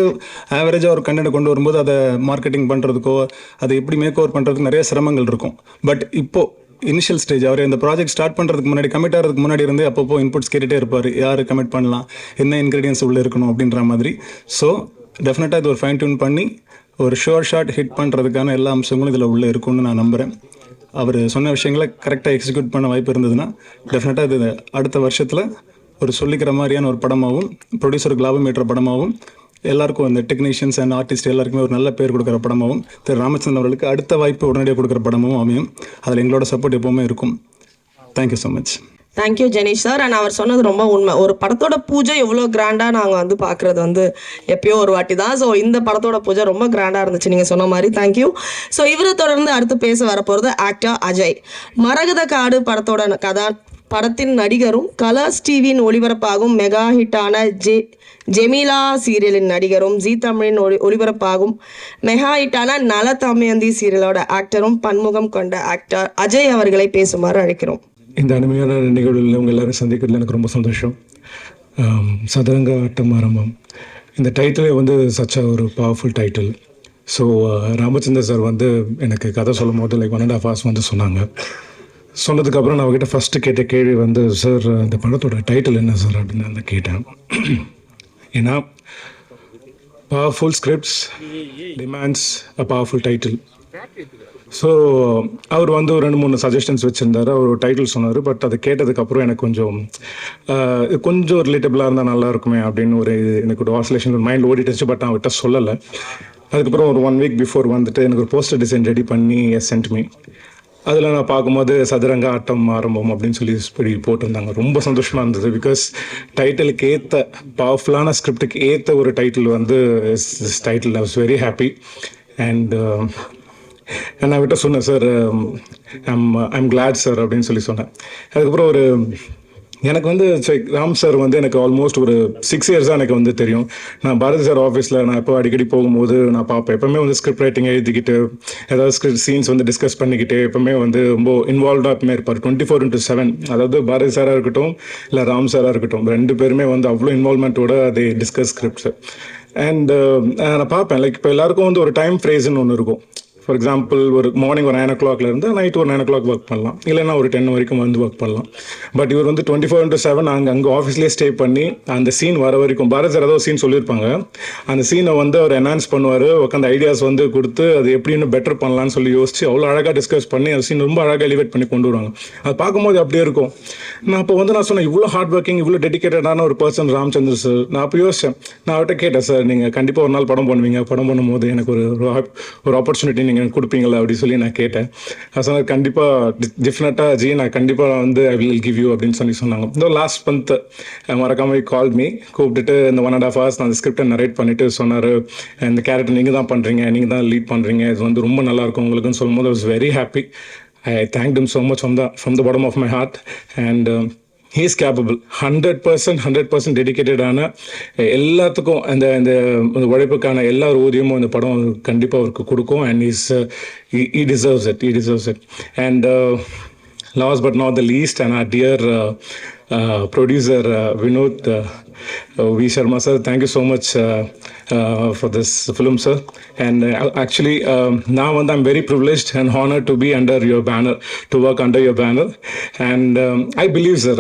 ஆவரேஜாக ஒரு கண்டென்ட் கொண்டு வரும்போது அதை மார்க்கெட்டிங் பண்ணுறதுக்கோ அதை எப்படி மேக் ஓவர் பண்ணுறதுக்கு நிறைய சிரமங்கள் இருக்கும். பட் இப்போது இனிஷியல் ஸ்டேஜ் அவர் இந்த ப்ராஜெக்ட் ஸ்டார்ட் பண்ணுறதுக்கு முன்னாடி, கமிட் ஆகிறதுக்கு முன்னாடி இருந்து அப்பப்போ இன்புட்ஸ் கேட்டுகிட்டே இருப்பார். யார் கமிட் பண்ணலாம், என்ன இன்க்ரீடியன்ஸ் உள்ளே இருக்கணும் அப்படின்ற மாதிரி. ஸோ டெஃபினட்டாக இது ஒரு ஃபைன் டியூன் பண்ணி ஒரு ஷோர் ஷாட் ஹிட் பண்ணுறதுக்கான எல்லா அம்சங்களும் இதில் உள்ளே இருக்கும்னு நான் நம்புகிறேன். அவர் சொன்ன விஷயங்களை கரெக்டாக எக்ஸிக்யூட் பண்ண வாய்ப்பு இருந்ததுன்னா டெஃபினட்டாக இது அடுத்த வருஷத்தில் ஒரு சொல்லிக்கிற மாதிரியான ஒரு படமாகவும், ப்ரொடியூசருக்கு லாபம் ஏற்ற படமாகவும், எல்லாருக்கும் அந்த டெக்னீஷியன்ஸ் அண்ட் ஆர்டிஸ்ட் எல்லாருக்குமே ஒரு நல்ல பேர் கொடுக்குற படமாகவும், திரு ராமச்சந்திரன் அவர்களுக்கு அடுத்த வாய்ப்பு உடனடியாக கொடுக்குற படமாகவும் அமையும். அதில் எங்களோட சப்போர்ட் எப்போவுமே இருக்கும். Thank you so much. Thank you Jenish sir. And அவர் சொன்னது ரொம்ப உண்மை. ஒரு படத்தோட பூஜை எவ்வளோ கிராண்டாக நாங்கள் வந்து பார்க்குறது வந்து எப்பயோ ஒரு வாட்டி தான். ஸோ இந்த படத்தோட பூஜை ரொம்ப கிராண்டாக இருந்துச்சு நீங்கள் சொன்ன மாதிரி. தேங்க்யூ. ஸோ இவரை தொடர்ந்து அடுத்து பேச வரப்போகிறது ஆக்டர் அஜய். மரகத காடு படத்தோட படத்தின் நடிகரும் கலர்ஸ் டிவியின் ஒளிபரப்பாகும் மெகா ஹிட்டான ஜெமிலா சீரியலின் நடிகரும் ஜீ தமிழின் ஒளிபரப்பாகும் மெகா ஹிட்டான நல தமயந்தி சீரியலோட ஆக்டரும் பன்முகம் கொண்ட ஆக்டர் அஜய் அவர்களை பேசுமாறு அழைக்கிறோம். இந்த அருமையான நிகழ்வில் உங்கள் எல்லாரும் சந்திக்கிறதுல எனக்கு ரொம்ப சந்தோஷம். சதுரங்க ஆட்டம் ஆரம்பம், இந்த டைட்டிலே வந்து சச்ச ஒரு powerful title. So Ramachandar sir வந்து எனக்கு கதை சொல்லும் போது லைக் 1.5 hours வந்து சொன்னதுக்கப்புறம் நான் அவர்கிட்ட ஃபஸ்ட்டு கேட்ட கேள்வி வந்து, சார் இந்த படத்தோட டைட்டில் என்ன சார் அப்படின்னு நான் கேட்டேன். ஏன்னா powerful scripts demands a powerful title. So அவர் வந்து ஒரு 2-3 சஜஷன்ஸ் வச்சுருந்தார். அவர் ஒரு டைட்டில் சொன்னார். பட் அதை கேட்டதுக்கப்புறம் எனக்கு கொஞ்சம் ரிலேட்டபிளாக இருந்தால் நல்லா இருக்குமே அப்படின்னு எனக்கு ஒரு ஆசோலேஷன் மைண்ட் ஓடிட்டுச்சு. பட் நான் அவர்கிட்ட சொல்லலை. அதுக்கப்புறம் ஒரு 1 week பிஃபோர் வந்துட்டு எனக்கு ஒரு போஸ்டர் டிசைன் ரெடி பண்ணி சென்ட் மீ. அதில் நான் பார்க்கும்போது சதுரங்க ஆட்டம் ஆரம்பம் அப்படின்னு சொல்லி போட்டிருந்தாங்க. ரொம்ப சந்தோஷமாக இருந்தது. பிகாஸ் டைட்டிலுக்கு ஏற்ற பவர்ஃபுல்லான ஸ்கிரிப்டுக்கு ஏற்ற ஒரு டைட்டில் வந்து title. I was very happy. And நான் விட்ட சொன்னேன், சார் ஐம் கிளாட் சார் அப்படின்னு சொன்னேன். அதுக்கப்புறம் எனக்கு வந்து ராம் சார் வந்து எனக்கு ஆல்மோஸ்ட் ஒரு 6 years எனக்கு வந்து தெரியும். நான் பாரதி சார் ஆஃபீஸில் நான் இப்போ அடிக்கடி போகும்போது நான் பார்ப்பேன். எப்போவுமே வந்து ஸ்கிரிப்ட் ரைட்டிங் எழுதிக்கிட்டு ஏதாவது ஸ்கிரிப்ட் சீன்ஸ் வந்து டிஸ்கஸ் பண்ணிக்கிட்டு எப்போவுமே வந்து ரொம்ப இன்வால்வ்டாக எப்பவுமே இருப்பார். 24/7. அதாவது பாரதி சாராக இருக்கட்டும் இல்லை ராம் சாராக இருக்கட்டும், 2 பேருமே வந்து அவ்வளோ இன்வால்வ்மெண்ட்டோட அதை டிஸ்கஸ் ஸ்கிரிப்ட்ஸு. அண்ட் நான் பார்ப்பேன் லைக் இப்போ எல்லாருக்கும் வந்து ஒரு டைம் ஃப்ரேஸ்ன்னு ஒன்று இருக்கும். ஃபார் எக்ஸாம்பிள் ஒரு மார்னிங் ஒரு 9 o'clock இருந்து நைட் ஒரு 9 o'clock ஒர்க் பண்ணலாம், இல்லைன்னா ஒரு 10 வரைக்கும் வந்து ஒர்க் பண்ணலாம். பட் இவர் வந்து 24/7 அங்கே ஆஃபீஸ்லேயே ஸ்டே பண்ணி அந்த சீன் வர வரைக்கும் பாரத் சார் ஏதோ சீன் சொல்லியிருப்பாங்க, அந்த சீனை வந்து அவர் என்ஹான்ஸ் பண்ணுவார். உட்காந்து ஐடியாஸ் வந்து கொடுத்து அது எப்படி இன்னும் பெட்டர் பண்ணலான்னு சொல்லி யோசிச்சு அவ்வளோ அழகாக டிஸ்கஸ் பண்ணி அந்த சீன் ரொம்ப அழகாக எலிவேட் பண்ணி கொண்டு வருவாங்க. அது பார்க்கும்போது அப்படியே இருக்கும். நான் அப்போ வந்து நான் சொன்னேன், இவ்வளோ ஹார்ட் ஒர்க்கிங் இவ்வளோ டெடிக்கேட்டடான ஒரு பர்சன் ராமச்சந்திர சார். நான் அப்போ யோசித்தேன், நான் அவர்கிட்ட கேட்டேன், சார் நீங்கள் கண்டிப்பாக ஒரு நாள் படம் பண்ணுவீங்க, படம் பண்ணும்போது எனக்கு ஒரு ஆப்பர்ச்சுனிட்டி நீங்கள் நீங்கள் கொடுப்பீங்களா அப்படின்னு சொல்லி நான் கேட்டேன். சொன்னார் கண்டிப்பாக டெஃபினட்டாக ஜி நான் கண்டிப்பாக வந்து ஐ வில் கிவ் யூ அப்படின்னு சொன்னாங்க. இந்த லாஸ்ட் மந்த் மறக்காம கால் மீ, கூப்பிட்டுட்டு இந்த 1.5 hours நான் அந்த ஸ்கிரிப்டை நரேட் பண்ணிட்டு சொன்னார், இந்த கேரக்டர் நீங்கள் தான் பண்ணுறீங்க, நீங்கள் தான் லீட் பண்ணுறீங்க, இது வந்து ரொம்ப நல்லாயிருக்கும் உங்களுக்குன்னு சொல்லும்போது I was very happy. I thanked him so much from the bottom of my heart. And he is capable, 100% dedicated ஆன எல்லாத்துக்கும் அந்த உழைப்புக்கான எல்லா ஊதியமும் அந்த படம் கண்டிப்பாக அவருக்கு கொடுக்கும். And he deserves it. And last but not the least, and our dear producer Vinod V. Sharma sir, thank you so much for this film, sir. And actually now I'm very privileged and honored to be under your banner, to work under your banner. And I believe, sir,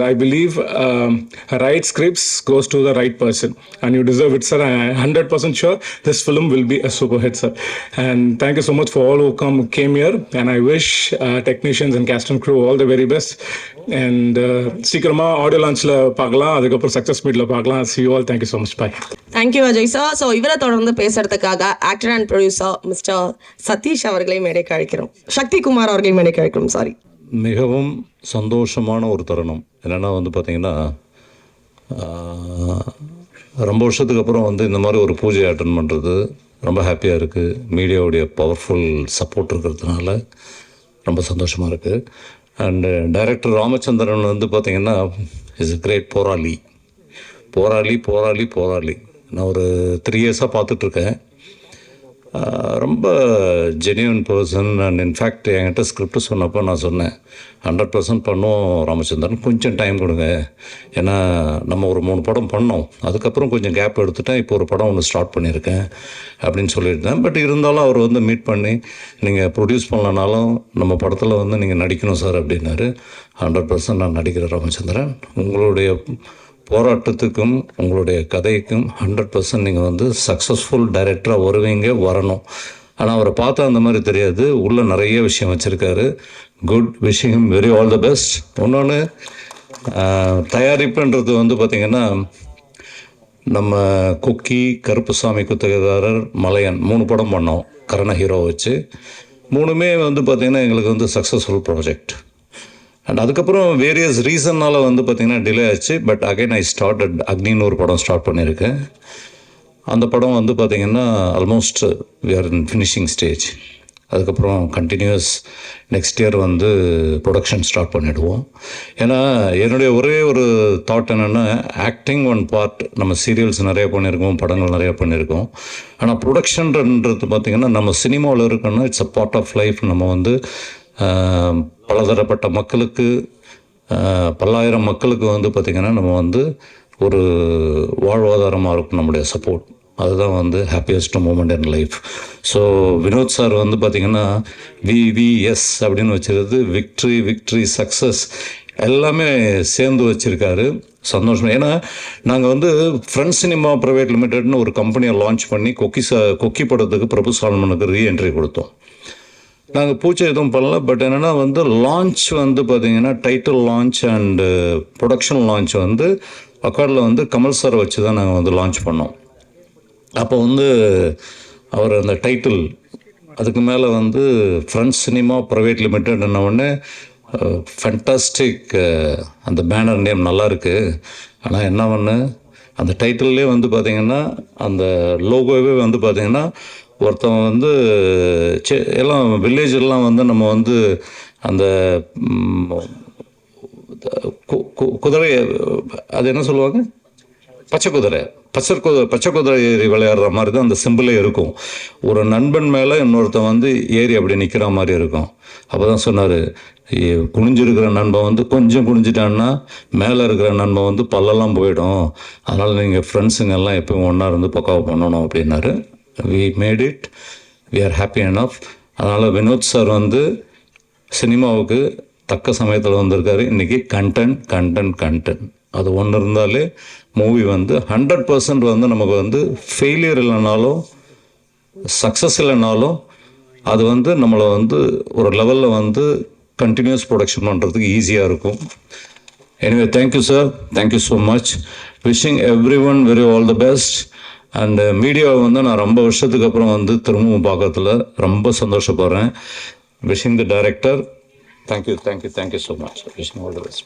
right scripts goes to the right person, and you deserve it, sir. I'm 100% sure this film will be a super hit, sir. And thank you so much for all who came here, and I wish technicians and cast and crew all the very best. And சீக்கிரமா audio லான்ச்ல பார்க்கலாம், அதுக்கப்புறம் success மீட்ல பார்க்கலாம். See you all. Thank you so much. Bye. Thank you Ajay sir. So இவரை தொடர்ந்து பேசுறதுக்காக actor and producer mister Sathish அவர்களை மேடைக்கு அழைக்கிறோம். சக்தி குமார் அவர்களை மேடைக்கு அழைக்கிறோம். சாரி. மிகவும் சந்தோஷமான ஒரு தருணம் என்னென்னா வந்து பார்த்திங்கன்னா, ரொம்ப வருஷத்துக்கு அப்புறம் வந்து இந்த மாதிரி ஒரு பூஜை அட்டன் பண்ணுறது ரொம்ப ஹாப்பியாக இருக்குது. மீடியாவுடைய பவர்ஃபுல் சப்போர்ட் இருக்கிறதுனால ரொம்ப சந்தோஷமாக இருக்குது. அண்டு டைரக்டர் ராமச்சந்திரன் வந்து பார்த்திங்கன்னா இஸ் a கிரேட் போராளி. நான் ஒரு 3 years-ஆக பார்த்துட்ருக்கேன். ரொம்ப ஜென்யூன் பர்சன். அண்ட் இன்ஃபேக்ட் என்கிட்ட ஸ்கிரிப்ட் சொன்னப்போ நான் சொன்னேன் 100% பண்ணுவோம் ராமச்சந்திரன், கொஞ்சம் டைம் கொடுங்க. ஏன்னா நம்ம ஒரு 3 படம் பண்ணோம், அதுக்கப்புறம் கொஞ்சம் கேப் எடுத்துட்டேன், இப்போ ஒரு படம் ஒன்று ஸ்டார்ட் பண்ணியிருக்கேன் அப்படின்னு சொல்லியிருந்தேன். பட் இருந்தாலும் அவர் வந்து மீட் பண்ணி நீங்கள் ப்ரொடியூஸ் பண்ணலனாலும் நம்ம படத்தில் வந்து நீங்கள் நடிக்கணும் சார் அப்படின்னாரு. 100% நான் நடிக்கிறேன் ராமச்சந்திரன். உங்களுடைய போராட்டத்துக்கும் உங்களுடைய கதைக்கும் 100% நீங்கள் வந்து சக்ஸஸ்ஃபுல் டைரக்டராக வரணும். ஆனால் அவரை பார்த்தா அந்த மாதிரி தெரியாது, உள்ளே நிறைய விஷயம் வச்சுருக்காரு. Good, wishing him very all the best. இன்னொன்று தயாரிப்புன்றது வந்து பார்த்திங்கன்னா, நம்ம கொக்கி, கருப்புசாமி குத்தகைதாரர், மலையன் 3 படம் பண்ணோம் கரண ஹீரோ வச்சு. 3மே வந்து பார்த்திங்கன்னா எங்களுக்கு வந்து சக்ஸஸ்ஃபுல் ப்ராஜெக்ட். அண்ட் அதுக்கப்புறம் வேரியஸ் ரீசன்னால் வந்து பார்த்திங்கன்னா டிலே ஆச்சு. பட் அகைன் ஐ ஸ்டார்டட் அக்னின்னு ஒரு படம் ஸ்டார்ட் பண்ணியிருக்கேன். அந்த படம் வந்து பார்த்திங்கன்னா almost we are in finishing stage. அதுக்கப்புறம் கண்டினியூஸ் நெக்ஸ்ட் இயர் வந்து ப்ரொடக்ஷன் ஸ்டார்ட் பண்ணிவிடுவோம். ஏன்னா என்னுடைய ஒரே ஒரு தாட் என்னென்னா, ஆக்டிங் ஒன் பார்ட், நம்ம சீரியல்ஸ் நிறையா பண்ணியிருக்கோம், படங்கள் நிறையா பண்ணியிருக்கோம். ஆனால் ப்ரொடக்ஷன்ன்றது பார்த்திங்கன்னா நம்ம சினிமாவில் இருக்கோன்னா it's a part of life. நம்ம வந்து பலதரப்பட்ட மக்களுக்கு, பல்லாயிரம் மக்களுக்கு வந்து பார்த்திங்கன்னா நம்ம வந்து ஒரு வாழ்வாதாரமாக இருக்கும் நம்முடைய சப்போர்ட். அதுதான் வந்து happiest moment in life. So Vinod sir வந்து பார்த்திங்கன்னா VVS அப்படின்னு வச்சுருது, விக்ட்ரி, சக்ஸஸ் எல்லாமே சேர்ந்து வச்சுருக்காரு. சந்தோஷம். ஏன்னா நாங்கள் வந்து ஃப்ரெண்ட்ஸ் சினிமா ப்ரைவேட் லிமிடெட்னு ஒரு கம்பெனியை லான்ச் பண்ணி கொக்கி படத்துக்கு பிரபு சால்மனுக்கு ரீஎன்ட்ரி கொடுத்தோம். நாங்கள் பூச்சை எதுவும் பண்ணல. பட் என்னென்னா வந்து லான்ச் வந்து பார்த்திங்கன்னா title launch and production launch வந்து அக்கார்டில் வந்து கமல் சார் வச்சு தான் நாங்கள் வந்து லான்ச் பண்ணோம். அப்போ வந்து அவர் அந்த டைட்டில் அதுக்கு மேலே வந்து ஃப்ரெண்ட்ஸ் சினிமா ப்ரைவேட் லிமிடெட்ன உடனே ஃபேண்டாஸ்டிக், அந்த பேனர் நேம் நல்லாயிருக்கு. ஆனால் என்ன ஒன்று, அந்த டைட்டில்லே வந்து பார்த்திங்கன்னா அந்த லோகோவே வந்து பார்த்திங்கன்னா ஒருத்தவங்க வந்து எல்லாம் வில்லேஜெல்லாம் வந்து நம்ம வந்து அந்த குதிரை, அது என்ன சொல்லுவாங்க, பச்சை குதிரை ஏறி விளையாடுற மாதிரி தான் அந்த சிம்பிளே இருக்கும். ஒரு நண்பன் மேலே இன்னொருத்தன் வந்து ஏறி அப்படி நிற்கிற மாதிரி இருக்கும். அப்போ தான் சொன்னார், குனிஞ்சிருக்கிற நண்பன் வந்து கொஞ்சம் குனிஞ்சிட்டான்னா மேலே இருக்கிற நண்பன் வந்து பல்லெல்லாம் போயிடும், அதனால் நீங்கள் ஃப்ரெண்ட்ஸுங்கெல்லாம் எப்போயும் ஒன்றா இருந்து பக்காவை பண்ணணும் அப்படின்னாரு. We made it. We are happy enough. அதனால் வினோத் சார் வந்து சினிமாவுக்கு தக்க சமயத்தில் வந்திருக்காரு. இன்றைக்கி கண்டென்ட் அது ஒன்று இருந்தாலே மூவி வந்து 100% வந்து நமக்கு வந்து ஃபெயிலியர் இல்லைனாலும் சக்ஸஸ் இல்லைனாலும் அது வந்து நம்மளை வந்து ஒரு லெவலில் வந்து கண்டினியூஸ் ப்ரொடக்ஷன் பண்ணுறதுக்கு ஈஸியாக இருக்கும். Anyway thank you sir, thank you so much. Wishing every one very all the best. And மீடியாவை வந்து நான் ரொம்ப வருஷத்துக்கு அப்புறம் வந்து திரும்பவும் பார்க்கறதுல ரொம்ப சந்தோஷப்படுறேன். Wishing the director thank you so much. Wishing all the best.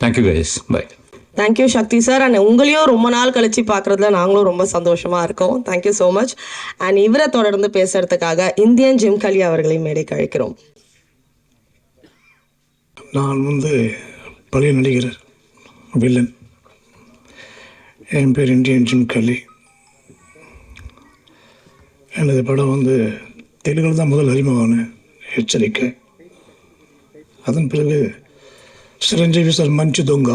Thank you guys. Bye. Thank you Sakthi sir. And உங்களையும் ரொம்ப நாள் கழிச்சு பார்க்குறதுல நாங்களும் ரொம்ப சந்தோஷமாக இருக்கோம். Thank you so much. அண்ட் இவரை தொடர்ந்து பேசுறதுக்காக இந்தியன் ஜிம்கலி அவர்களை மேடைக்கு அழைக்கிறோம். நான் வந்து பழைய நடிகர் வில்லன். என் பேர் இந்தியன் ஜிம்கலி. எனது படம் வந்து தெலுங்கில் தான் முதல் அறிமுகமான எச்சரிக்கை. அதன் பிறகு சிரஞ்சீவி சார் మంచి దొంగ,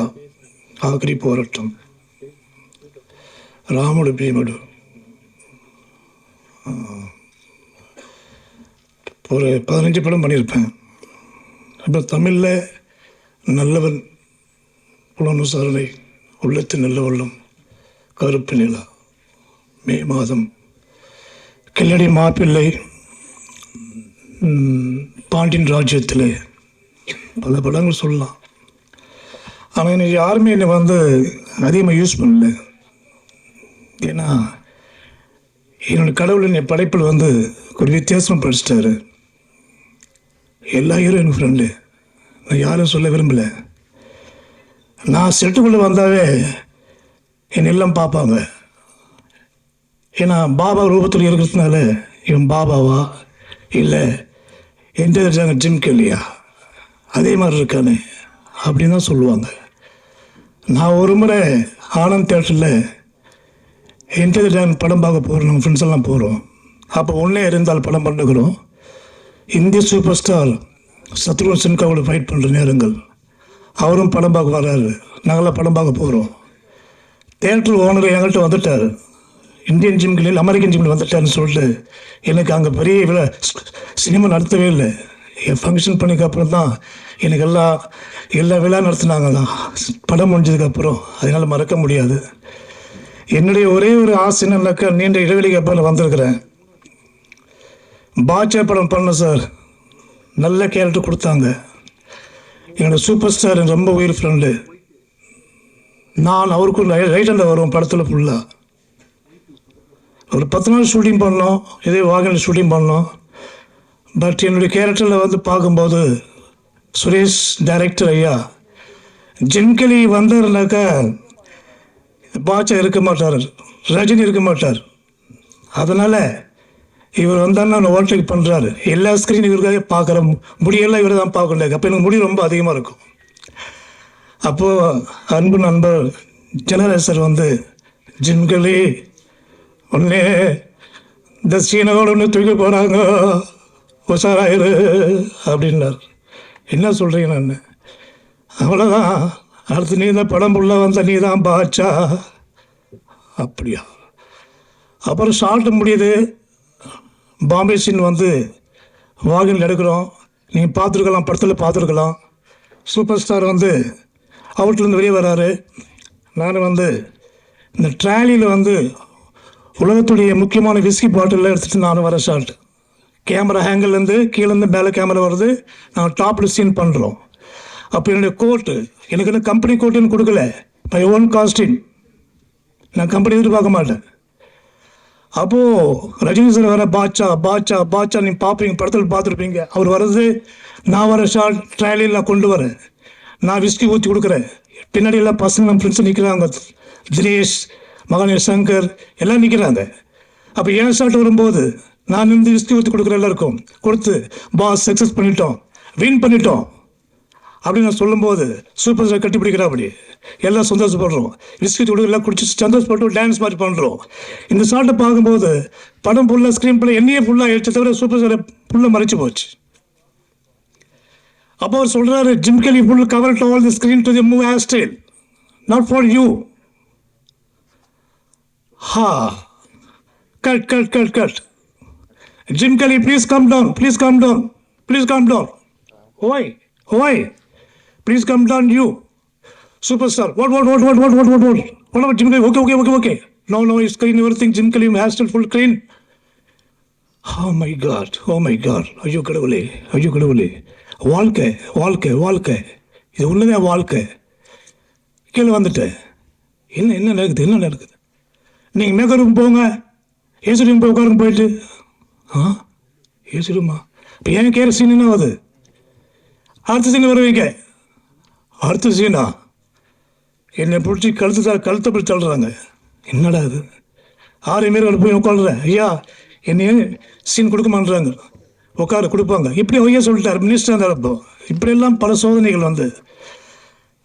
ఆఖరి పోరాటం, రాముడు భీముడు, ஒரு 15 படம் பண்ணியிருப்பேன். அப்புறம் தமிழில் நல்லவன், புலனு சாரணை, உள்ளத்து நல்ல உள்ளம், கருப்பு நிலா, மே மாதம், கில்லடி மாப்பிள்ளை, பாண்டியன் ராஜ்யத்தில் பல படங்கள் சொல்லலாம். ஆனால் எனக்கு யாருமே என்னை வந்து அதிகமாக யூஸ் பண்ணல. ஏன்னா என்னோடய கடவுள் என் படைப்பில் வந்து ஒரு வித்தியாசமாக படிச்சிட்டாரு. எல்லா ஹீரோ எனக்கு ஃப்ரெண்டு. நான் யாரும் சொல்ல விரும்பலை. நான் செட்டுக்குள்ளே வந்தாவே என் எல்லாம் பார்ப்பாங்க. ஏன்னா பாபா ரூபத்தில் இருக்கிறதுனால இவன் பாபாவா இல்லை எந்த ஜிம்கலியா அதே மாதிரி இருக்கானே அப்படின்னு தான் சொல்லுவாங்க. நான் ஒரு முறை ஆனந்த் தேட்டரில் என்டர்டைன் படம் பார்க்க போகிறோம். நம்ம ஃப்ரெண்ட்ஸ் எல்லாம் போகிறோம். அப்போ ஒன்றே இருந்தால் படம் பண்ணுகிறோம். இந்திய சூப்பர் ஸ்டார் சத்ருகன் சின்ஹாவோட ஃபைட் பண்ணுற நேரங்கள். அவரும் படம் பார்க்க வர்றாரு. நாங்களாம் படம் பார்க்க போகிறோம். தேட்டர் ஓனர் எங்கள்கிட்ட வந்துட்டார். இந்தியன் ஜிம்களில் அமெரிக்கன் ஜிம்மில் வந்துட்டாருன்னு சொல்லிட்டு எனக்கு அங்கே பெரிய சினிமா நடத்தவே இல்லை. என் ஃபங்க்ஷன் பண்ணிக்கப்புறம் தான் எனக்கு எல்லா விழா நடத்துனாங்க தான் படம் முடிஞ்சதுக்கப்புறம். அதனால் மறக்க முடியாது. என்னுடைய ஒரே ஒரு ஆசை என்னன்னாக்கா, நீண்ட இடைவெளிக்கு அப்புறம் வந்திருக்கிறேன். பாட்சா படம் பண்ண சார் நல்ல கேரக்டர் கொடுத்தாங்க. என்னோடய சூப்பர் ஸ்டார் ரொம்ப உயிர் ஃப்ரெண்டு. நான் அவருக்கும் ரைட் ஹேண்டில் வரும் படத்தில் ஃபுல்லாக. ஒரு 10 நாள் ஷூட்டிங் பண்ணோம். இதே வாகனில் ஷூட்டிங் பண்ணோம். பட் என்னுடைய கேரக்டரில் வந்து பார்க்கும்போது சுரேஷ் டைரக்டர் ஐயா ஜிம்கலி வந்தாருனாக்கா பாட்சா இருக்க மாட்டார், ரஜினி இருக்க மாட்டார். அதனால் இவர் வந்தாருன்னா நான் ஓவர்டேக் பண்ணுறாரு. எல்லா ஸ்க்ரீன் இவருக்காக பார்க்குற முடியெல்லாம் இவர் தான் பார்க்கணும். அப்போ எனக்கு முடி ரொம்ப அதிகமாக இருக்கும். அப்போது அன்பு நண்பர் ஜெனரேஷன் சார் வந்து ஜிம்கலி ஒன்னே இந்த சீனோட ஒன்று தூக்கி போகிறாங்க, உஷாராயிரு அப்படின்னார். என்ன சொல்கிறீங்க? நான் அவ்வளோதான், அடுத்து நீ தான் படம் புள்ள வந்த நீ தான் பாட்சா. அப்படியா? அப்புறம் ஷார்ட் முடியுது. பாம்பே சீன் வந்து வாகனில் எடுக்கிறோம். நீங்கள் பார்த்துருக்கலாம், படத்தில் பார்த்துருக்கலாம். சூப்பர் ஸ்டார் வந்து அவுட்லேருந்து வெளியே வராரு. நான் வந்து இந்த ட்ராலியில் வந்து உலகத்துடைய முக்கியமான விஸ்கி பாட்டிலில் எடுத்துகிட்டு நான் வர ஷார்ட். கேமரா ஹேங்கிள்லேருந்து கீழேருந்து மேலே கேமரா வருது. நாங்கள் டாப்பில் சீன் பண்ணுறோம். அப்போ என்னுடைய கோட்டு எனக்கு என்ன கம்பெனி கோட்டுன்னு கொடுக்கல, மை ஓன் காஸ்டியூம். நான் கம்பெனி எதிர்பார்க்க மாட்டேன். அப்போது ரஜினி சார் வர பாட்சா பாட்சா பாட்சா நீங்கள் பார்ப்பீங்க, படத்தில் பார்த்துருப்பீங்க. அவர் வர்றது நான் வர ஷார்ட் ட்ரையலில் நான் கொண்டு வரேன். நான் விஸ்கி ஊற்றி கொடுக்குறேன். பின்னாடி எல்லாம் பசங்க நம்ம ஃப்ரெண்ட்ஸ் நிற்கிறாங்க. தினேஷ், மகாநீர் சங்கர் எல்லாம் நிற்கிறாங்க. அப்போ என் ஷார்ட் வரும்போது நான் வந்து விஸ்கி ஊற்றி கொடுக்குற எல்லாருக்கும் கொடுத்து பாஸ் சக்ஸஸ் பண்ணிட்டோம், வின் பண்ணிட்டோம் அப்படின்னு நான் சொல்லும்போது சூப்பர் ஸ்டார் கட்டி பிடிக்கிறா. அப்படி எல்லாம் சந்தோஷப்படுறோம். விஸ்கி கொடுக்குற எல்லாம் குடிச்சு சந்தோஷப்பட்டு டான்ஸ் மாதிரி பண்ணுறோம். இந்த ஷார்ட்டை பார்க்கும்போது படம் ஃபுல்லாக ஸ்க்ரீன் பிள்ளை என்னையே ஃபுல்லாக ஆயிடுச்சு, தவிர சூப்பர் ஸ்டாரை ஃபுல்லாக மறைச்சு போச்சு. அப்போ அவர் சொல்கிறாரு, Jimkali full cover to all the screen to the move hair style, not for you. Ha! Cut. Jimkali, please come down. Please come down. Why? Please come down, you. Superstar. What? What about Jimkali? Okay. No, it's clean everything. Jimkali has to full clean. Oh my God. ஐயோ கடவுளே. வாழ்க்கை. இது உள்ளதே வாழ்க்கை. கீழே வந்துட்டேன். என்ன நடக்குது? நீங்கள் மேக்கப் ரூம் போங்க, ஏசி ரூம் போய் உட்காருங்க போயிட்டு. ஏசி ரூமா? இப்போ ஏன் கேட்குற சீன் என்ன ஆகுது? அடுத்த சீன் வருவீங்க. அடுத்த சீனா என்னை பிடிச்சி கழுத்தை பிடிச்சி தள்ளுறாங்க. என்னடா இது? 6 பேர் போய் உட்காடுறேன். ஐயா என்னைய சீன் கொடுக்க மாட்டேறாங்க. உட்கார கொடுப்பாங்க. இப்படி ஐயா சொல்லிட்டார், மினிஸ்டர் இருந்தார். அப்போ இப்படியெல்லாம் பல சோதனைகள் வந்து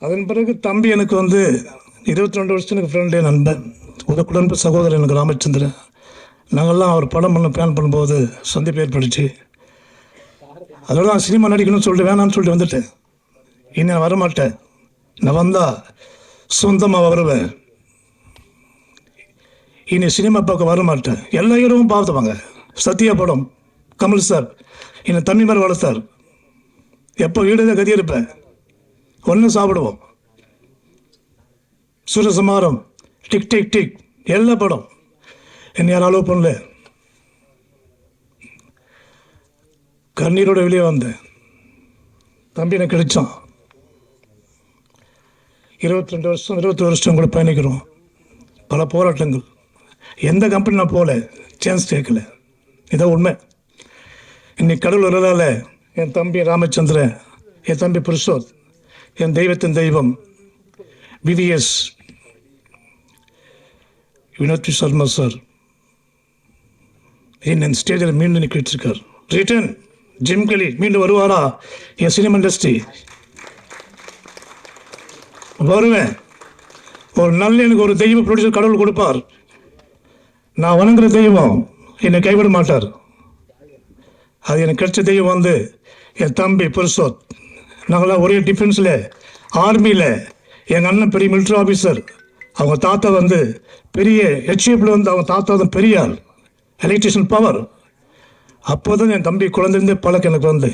அதன் பிறகு தம்பி எனக்கு வந்து 22 வருஷத்துக்கு ஃப்ரெண்டு, நண்பன், உடன்பு சகோதரர் எனக்கு ராமச்சந்திரன். நாங்கள்லாம் அவர் படம் பிளான் பண்ணும்போது சந்திப்பு ஏற்படுச்சு. அதோட நான் சினிமா நடிக்கணும்னு சொல்லிட்டு வேணான்னு சொல்லிட்டு வந்துட்டேன். இனி நான் வரமாட்டேன். நான் வந்தால் சொந்தமாக வருவேன். இனி சினிமா பார்க்க வரமாட்டேன். எல்லா ஹீரோவும் பார்த்துவாங்க. சத்யா படம், கமல் சார் என்னை தம்பி மாதிரி வளர்த்தார். எப்போ வீடு கதி இருப்பேன், ஒன்று சாப்பிடுவோம். சூரசமாரம், டிக் டிக் டிக், எல்லா படம் என்னை யாரும் அலோவ் பண்ணல. கண்ணீரோட வெளியே வந்தேன். தம்பி எனக்கு கிடைச்சான். 22 வருஷம் கூட பயணிக்கிறோம். பல போராட்டங்கள். எந்த கம்பெனி நான் போகல, சான்ஸ் கேட்கல. இதான் உண்மை. இன்னைக்கு கடவுள் வரதால என் தம்பி ராமச்சந்திரன், என் தம்பி புருஷோத், என் தெய்வத்தின் தெய்வம் விவிஎஸ் வினோத் சர்மா சார் என் ஸ்டேஜில் மீண்டும் நிற்க வச்சிருக்கார். ரிட்டன் ஜிம் கலி மீண்டும் வருவாரா என் சினிமா இண்டஸ்ட்ரி? வருவேன். ஒரு நல்ல எனக்கு ஒரு தெய்வ ப்ரொடியூசர் கடவுள் கொடுப்பார். நான் வணங்குற தெய்வம் என்னை கைவிட மாட்டார். அது எனக்கு கிடைச்ச தெய்வம் வந்து என் தம்பி புருஷோத். நாங்களாம் ஒரே டிஃபென்ஸில், ஆர்மியில். எங்கள் அண்ணன் பெரிய மிலிட்ரி ஆஃபீஸர். அவங்க தாத்தா வந்து பெரிய ஹெச்எஃப்ல வந்து அவங்க தாத்தா வந்து பெரிய ஆள், எலக்ட்ரிஷியன் பவர். அப்போ தான் என் தம்பி குழந்தைந்தே பழக்கம் எனக்கு வந்து.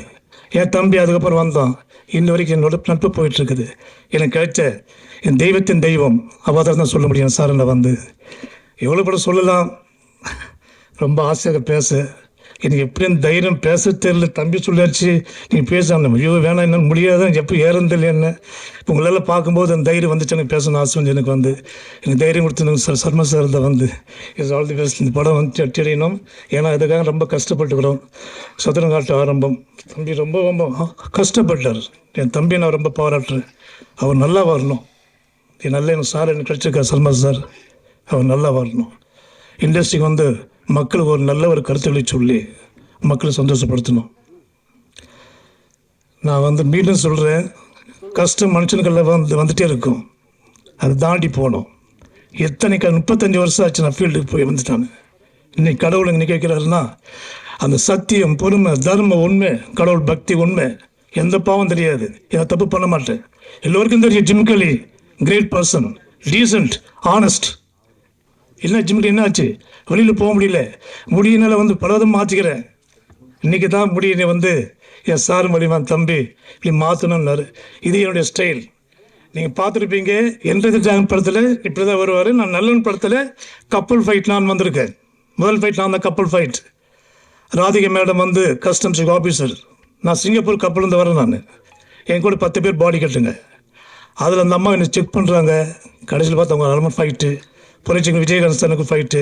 என் தம்பி அதுக்கப்புறம் வந்தான். இன்ன வரைக்கும் என்னோட நட்பு போயிட்டுருக்குது. எனக்கு கிடைச்ச என் தெய்வத்தின் தெய்வம் அவதாரம் தான் சொல்ல முடியும் சார். நான் வந்து எவ்வளோ கூட சொல்லலாம். ரொம்ப ஆசையாக பேச எனக்கு எப்படியும் தைரியம் பேச தெரியல. தம்பி சொல்லியாச்சு நீ பேசணும். ஐயோ வேணாம், என்ன முடியாதான், எப்போ ஏறந்தில்லை என்ன. உங்களெல்லாம் பார்க்கும்போது அந்த தைரியம் வந்துச்சு. எனக்கு பேசணும் ஆசை வந்து எனக்கு வந்து எனக்கு தைரியம் கொடுத்துருங்க சார். சர்மா சார் தான் வந்து இஸ் ஆல் தி பெஸ்ட். இந்த படம் வந்து அட்டியடையணும். ஏன்னா இதுக்காக ரொம்ப கஷ்டப்பட்டுக்கிறோம். சதுரங்காட்டு ஆரம்பம். தம்பி ரொம்ப ரொம்ப கஷ்டப்பட்டார். என் தம்பியை நான் ரொம்ப பாராட்டுறேன். அவர் நல்லா வரணும். நல்ல எனக்கு சார் எனக்கு கிடைச்சிருக்கார் சர்மா சார். அவர் நல்லா வரணும். இண்டஸ்ட்ரிக்கு வந்து மக்களுக்கு ஒரு நல்ல ஒரு கருத்துக்களை சொல்லி மக்களை சந்தோஷப்படுத்தணும். நான் வந்து மீண்டும் சொல்கிறேன், கஷ்டம் மனுஷனுக்கெல்லாம் வந்துகிட்டே இருக்கும். அதை தாண்டி போகணும். எத்தனை 35 வருஷம் ஆச்சு நான் ஃபீல்டுக்கு போய் வந்துட்டாங்க. இன்னைக்கு கடவுள் இன்னைக்கு கேட்குறாருன்னா அந்த சத்தியம், பொறுமை, தர்மம், உண்மை, கடவுள் பக்தி, உண்மை, எந்த பாவம் தெரியாது. இதை தப்பு பண்ண மாட்டேன். எல்லோருக்கும் தெரியும் ஜிம் கலி கிரேட் பர்சன், டீசன்ட், ஆனஸ்ட். இல்லை ஜிம்க்கு என்ன ஆச்சு? வெளியில் போக முடியல. முடியினால வந்து பலதும் மாற்றிக்கிறேன். இன்றைக்கி தான் முடியினை வந்து என் சார் மூலியமாக தம்பி இப்படி மாற்றணும்னாரு. இது என்னுடைய ஸ்டைல். நீங்கள் பார்த்துருப்பீங்க என்ட்ரி ஜான் படத்தில் இப்படி தான் வருவார். நான் நல்லவன் படத்தில் கப்பல் ஃபைட் நான் வந்திருக்கேன். முதல் ஃபைட் நான் தான் கப்பல் ஃபைட். ராதிகா மேடம் வந்து கஸ்டம்ஸ் ஆஃபீஸர். நான் சிங்கப்பூர் கப்பல் வரேன். நான் என் கூட 10 பேர் பாடி கட்டுங்க. அதில் அந்த அம்மா என்னை செக் பண்ணுறாங்க. கடைசியில் பார்த்து அவங்க அலமன் ஃபைட்டு, புரட்சிங்க விஜயகாந்த் சாருக்கு ஃபைட்டு,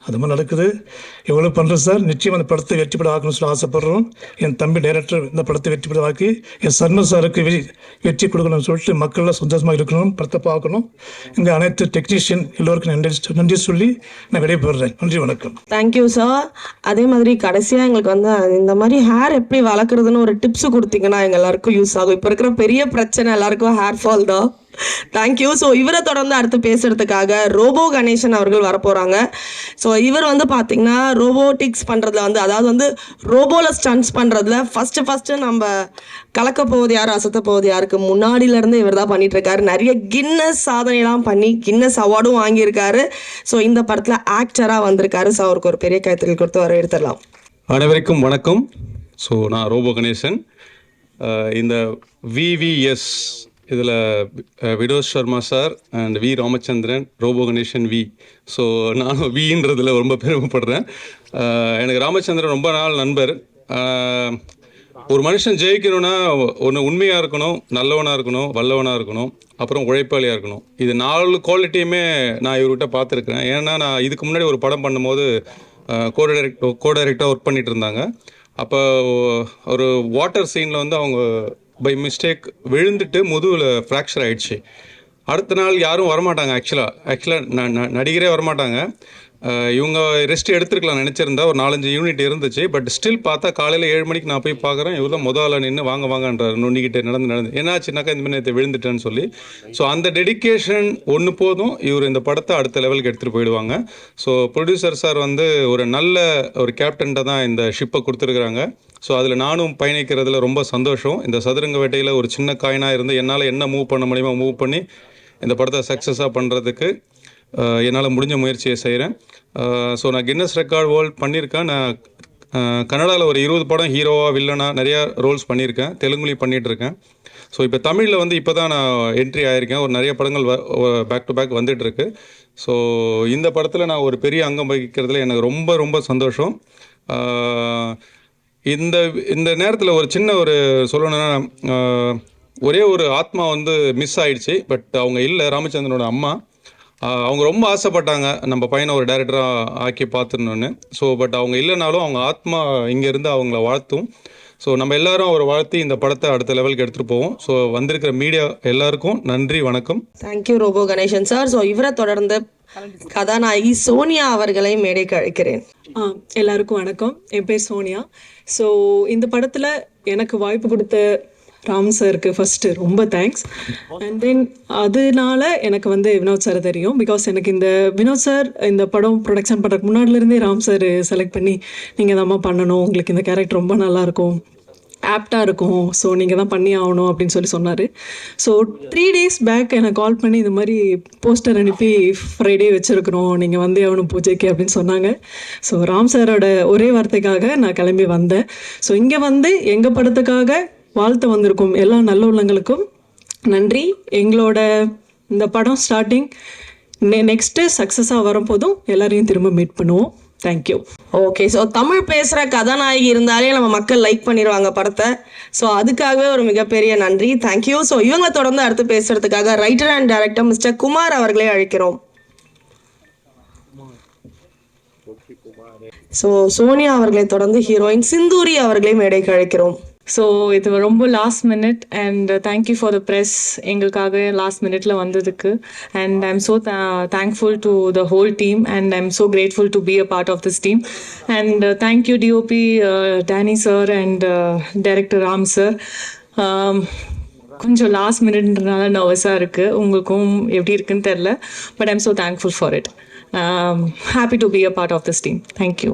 அது மாதிரி நடக்குது. எவ்வளோ பண்ணுறேன் சார். நிச்சயம் அந்த படத்தை வெற்றிப்பட ஆக்கணும்னு சொல்லி ஆசைப்படுறோம். என் தம்பி டைரக்டர் இந்த படத்தை வெற்றிப்பட ஆக்கி என் சர்மா சாருக்கு வெற்றி கொடுக்கணும்னு சொல்லிட்டு மக்கள்லாம் சந்தோஷமாக இருக்கணும், படத்தை பார்க்கணும். இங்கே அனைத்து டெக்னீஷியன் எல்லோருக்கும் நன்றி சொல்லி நான் விடைபெறுறேன். நன்றி, வணக்கம். Thank you sir. அதே மாதிரி கடைசியாக எங்களுக்கு வந்து இந்த மாதிரி ஹேர் எப்படி வளர்க்குறதுன்னு ஒரு டிப்ஸ் கொடுத்தீங்கன்னா எங்கள் எல்லாருக்கும் யூஸ் ஆகும். இப்போ இருக்கிற பெரிய பிரச்சனை எல்லாருக்கும் ஹேர் ஃபால் தான். தேங்க்யூ. ஸோ இவரை தொடர்ந்து அடுத்து பேசுறதுக்காக ரோபோ கணேசன் அவர்கள் வரப்போகிறாங்க. ஸோ இவர் வந்து பார்த்தீங்கன்னா ரோபோட்டிக்ஸ் பண்ணுறதுல வந்து, அதாவது வந்து ரோபோவில் ஸ்டன்ட்ஸ் பண்ணுறதுல ஃபஸ்ட்டு நம்ம கலக்க போவது யார், அசத்த போவது யாருக்கு முன்னாடியிலேருந்து இவர் தான் பண்ணிகிட்ருக்காரு. நிறைய கின்னஸ் சாதனைலாம் பண்ணி கின்னஸ் அவார்டும் வாங்கியிருக்காரு. ஸோ இந்த படத்தில் ஆக்டராக வந்திருக்காரு. ஸோ அவருக்கு ஒரு பெரிய கைத்தறி கொடுத்து வர எடுத்துடலாம். அனைவருக்கும் வணக்கம். ஸோ நான் ரோபோ கணேசன். இந்த விவிஎஸ் இதில் Vinod Sharma sir and V Ramachandran, robo Ganesan V. So நானும் வின்றதில் ரொம்ப பெருமைப்படுறேன். எனக்கு ராமச்சந்திரன் ரொம்ப நாள் நண்பர். ஒரு மனுஷன் ஜெயிக்கணும்னா ஒன்று உண்மையாக இருக்கணும், நல்லவனாக இருக்கணும், வல்லவனாக இருக்கணும், அப்புறம் உழைப்பாளியாக இருக்கணும். இது 4 குவாலிட்டியுமே நான் இவர்கிட்ட பார்த்துருக்கேன். ஏன்னா நான் இதுக்கு முன்னாடி ஒரு படம் பண்ணும்போது கோ டைரக்டாக ஒர்க் பண்ணிட்டு இருந்தாங்க. அப்போ ஒரு வாட்டர் சீனில் வந்து அவங்க பை மிஸ்டேக் விழுந்துட்டு முதுகில் ஃப்ராக்சர் ஆகிடுச்சு. அடுத்த நாள் யாரும் வரமாட்டாங்க. ஆக்சுவலாக நடிகரே வரமாட்டாங்க. இவங்க ரெஸ்ட் எடுத்துருக்கலாம் நினச்சிருந்தா, ஒரு 4-5 யூனிட் இருந்துச்சு. பட் ஸ்டில் பார்த்தா காலையில் 7 மணிக்கு நான் போய் பார்க்குறேன், இவர் தான் முதல்ல நின்று வாங்கன்றார், நொண்டிக்கிட்டே நடந்து என்னாச்சுனாக்கா இந்த மாதிரி நேற்று விழுந்துட்டேன்னு சொல்லி. ஸோ அந்த டெடிக்கேஷன் ஒன்று போதும், இவர் இந்த படத்தை அடுத்த லெவலுக்கு எடுத்துகிட்டு போயிடுவாங்க. ஸோ ப்ரொடியூசர் சார் வந்து ஒரு நல்ல ஒரு கேப்டன்ட்ட தான் இந்த ஷிப்பை கொடுத்துருக்குறாங்க. ஸோ அதில் நானும் பயணிக்கிறதுல ரொம்ப சந்தோஷம். இந்த சதுரங்க வேட்டையில் ஒரு சின்ன காயினாக இருந்து என்னால் என்ன மூவ் பண்ண முடியுமோ மூவ் பண்ணி இந்த படத்தை சக்ஸஸாக பண்ணுறதுக்கு என்னால் முடிஞ்ச முயற்சியை செய்கிறேன். ஸோ நான் கின்னஸ் ரெக்கார்ட் வேர்ல்ட் பண்ணியிருக்கேன். நான் கன்னடாவில் ஒரு 20 படம் ஹீரோவாக வில்லனாக நிறையா ரோல்ஸ் பண்ணியிருக்கேன். தெலுங்குலேயும் பண்ணிகிட்ருக்கேன். ஸோ இப்போ தமிழில் வந்து இப்போ தான் நான் என்ட்ரி ஆகியிருக்கேன். ஒரு நிறைய படங்கள் பேக் டு பேக் வந்துட்டுருக்கு. ஸோ இந்த படத்தில் நான் ஒரு பெரிய அங்கம் வகிக்கிறதுல எனக்கு ரொம்ப ரொம்ப சந்தோஷம். இந்த நேரத்தில் ஒரு சின்ன ஒரு சொல்லணுன்னா, ஒரே ஒரு ஆத்மா வந்து மிஸ் ஆயிடுச்சு. பட் அவங்க இல்லை, ராமச்சந்திரனோட அம்மா. அவங்க ரொம்ப ஆசைப்பட்டாங்க நம்ம பையனை ஒரு டைரக்டராக ஆக்கி பார்த்துடணுன்னு. ஸோ பட் அவங்க இல்லைனாலும் அவங்க ஆத்மா இங்கேருந்து அவங்கள வாழ்த்தும். ஸோ நம்ம எல்லாரும் அவரை வாழ்த்தி இந்த படத்தை அடுத்த லெவலுக்கு எடுத்துகிட்டு போவோம். ஸோ வந்திருக்கிற மீடியா எல்லாருக்கும் நன்றி, வணக்கம். Thank you robo Ganesan sir. So இவரை தொடர்ந்து கதாநாயகி சோனியா அவர்களை மேடைக்கு அழைக்கிறேன். எல்லாருக்கும் வணக்கம். என் பேர் சோனியா. ஸோ இந்த படத்தில் எனக்கு வாய்ப்பு கொடுத்த ராம் சாருக்கு ஃபஸ்ட்டு ரொம்ப தேங்க்ஸ். அண்ட் தென் அதனால எனக்கு வந்து வினோத் சார் தெரியும். பிகாஸ் எனக்கு இந்த வினோத் சார் இந்த படம் ப்ரொடக்ஷன் பண்ணுறதுக்கு முன்னாடிலேருந்தே ராம் சார் செலக்ட் பண்ணி நீங்கள் தான்மா பண்ணணும், உங்களுக்கு இந்த கேரக்டர் ரொம்ப நல்லாயிருக்கும், ஆப்டாக இருக்கும், ஸோ நீங்கள் தான் பண்ணி ஆகணும் அப்படின்னு சொன்னார். ஸோ 3 days பேக் எனக்கு கால் பண்ணி இந்த மாதிரி போஸ்டர் அனுப்பி ஃப்ரைடே வச்சுருக்குறோம், நீங்கள் வந்தே ஆகணும் பூஜைக்கு அப்படின்னு சொன்னாங்க. ஸோ ராம் சாரோட ஒரே வார்த்தைக்காக நான் கிளம்பி வந்தேன். ஸோ இங்கே வந்து எங்கள் படத்துக்காக வாழ்த்து வந்திருக்கும் எல்லா நல்ல உள்ளங்களுக்கும் நன்றி. எங்களோட இந்த படம் ஸ்டார்டிங் நெக்ஸ்ட்டு சக்ஸஸாக வரும்போதும் எல்லாரையும் திரும்ப மீட் பண்ணுவோம். தேங்க்யூ. ஓகே. ஸோ தமிழ் பேசுகிற கதாநாயகி இருந்தாலே நம்ம மக்கள் லைக் பண்ணிடுவாங்க படத்தை. ஸோ அதுக்காகவே ஒரு மிகப்பெரிய நன்றி. தேங்க்யூ. ஸோ இவங்க தொடர்ந்து அடுத்து பேசுறதுக்காக writer and director mister Kumar அவர்களே அழைக்கிறோம். ஸோ சோனியா அவர்களை தொடர்ந்து ஹீரோயின் சிந்தூரி அவர்களை மேடைக்கு அழைக்கிறோம். ஸோ இது ரொம்ப last minute and thank you for the press எங்களுக்காக லாஸ்ட் மினிட்ல வந்ததுக்கு. And I am so thankful to the whole team and I am so grateful to be a part of this team. And thank you DOP Danny sir and director Ram sir. கொஞ்சம் last மினிட்ன்றனால நர்வஸாக இருக்குது, உங்களுக்கும் எப்படி இருக்குன்னு தெரில. But I am so thankful for it. Happy to be a part of this team. Thank you.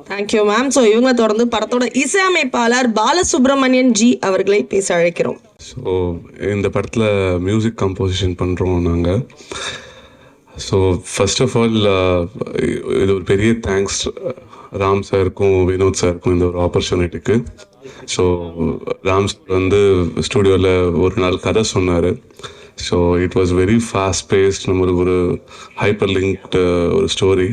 Thank you ma'am. So இவங்க தொடர்ந்து படத்தோட இசையமைப்பாளர் பாலசுப்ரமணியன் ஜி அவர்களை பேச அழைக்கிறோம். ஸோ இந்த படத்தில் மியூசிக் கம்போசிஷன் பண்ணுறோம் நாங்கள். ஸோ ஃபர்ஸ்ட் ஆஃப் ஆல் இது ஒரு பெரிய தேங்க்ஸ் ராம் சாருக்கும் வினோத் சாருக்கும் இந்த ஒரு ஆப்பர்ச்சுனிட்டிக்கு. ஸோ ராம் சார் வந்து ஸ்டூடியோவில் ஒரு நாள் கதை சொன்னார். So it was very fast paced, நம்மளுக்கு ஒரு ஹைப்பர் லிங்க்டு ஒரு ஸ்டோரி.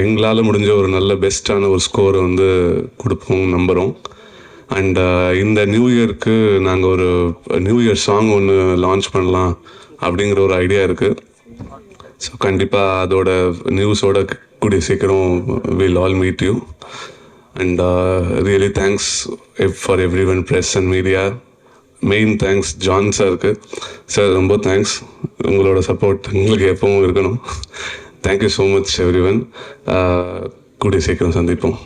எங்களால் முடிஞ்ச ஒரு நல்ல பெஸ்ட்டான ஒரு ஸ்கோரை வந்து கொடுப்போம் நம்புகிறோம். அண்ட் இந்த நியூ இயருக்கு நாங்கள் ஒரு நியூ இயர் சாங் ஒன்று லான்ச் பண்ணலாம் அப்படிங்கிற ஒரு ஐடியா இருக்குது. ஸோ கண்டிப்பாக அதோட நியூஸோட கூடிய சீக்கிரம் will all meet you. And really thanks for every one, press and media. Main thanks John சாருக்கு. சார் ரொம்ப தேங்க்ஸ், உங்களோட சப்போர்ட் எங்களுக்கு எப்பவும் இருக்கணும். Thank you so much every one. கூடிய சீக்கிரம் சந்திப்போம்.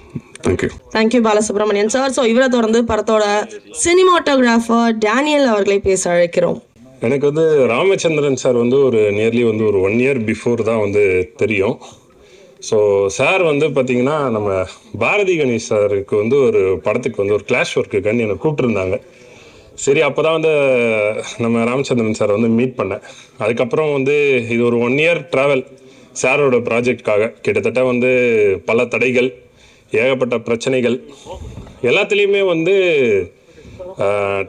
Thank you. Thank you Balasubramanian sir. So இவரை தொடர்ந்து படத்தோட சினிமாட்டோகிராஃபர் டேனியல் அவர்களை பேச அழைக்கிறோம். எனக்கு வந்து ராமச்சந்திரன் சார் வந்து ஒரு நியர்லி வந்து ஒரு 1 year பிஃபோர் தான் வந்து தெரியும். ஸோ சார் வந்து பார்த்திங்கன்னா நம்ம பாரதி கணேஷ் சாருக்கு வந்து ஒரு படத்துக்கு வந்து ஒரு கிளாஷ் ஒர்க்குக்காண்டி என்னை கூப்பிட்டுருந்தாங்க. சரி, அப்போ தான் வந்து நம்ம ராமச்சந்திரன் சார் வந்து மீட் பண்ணேன். அதுக்கப்புறம் வந்து இது ஒரு 1 year ட்ராவல் சாரோட ப்ராஜெக்டுக்காக. கிட்டத்தட்ட வந்து பல தடைகள், ஏகப்பட்ட பிரச்சனைகள், எல்லாத்துலேயுமே வந்து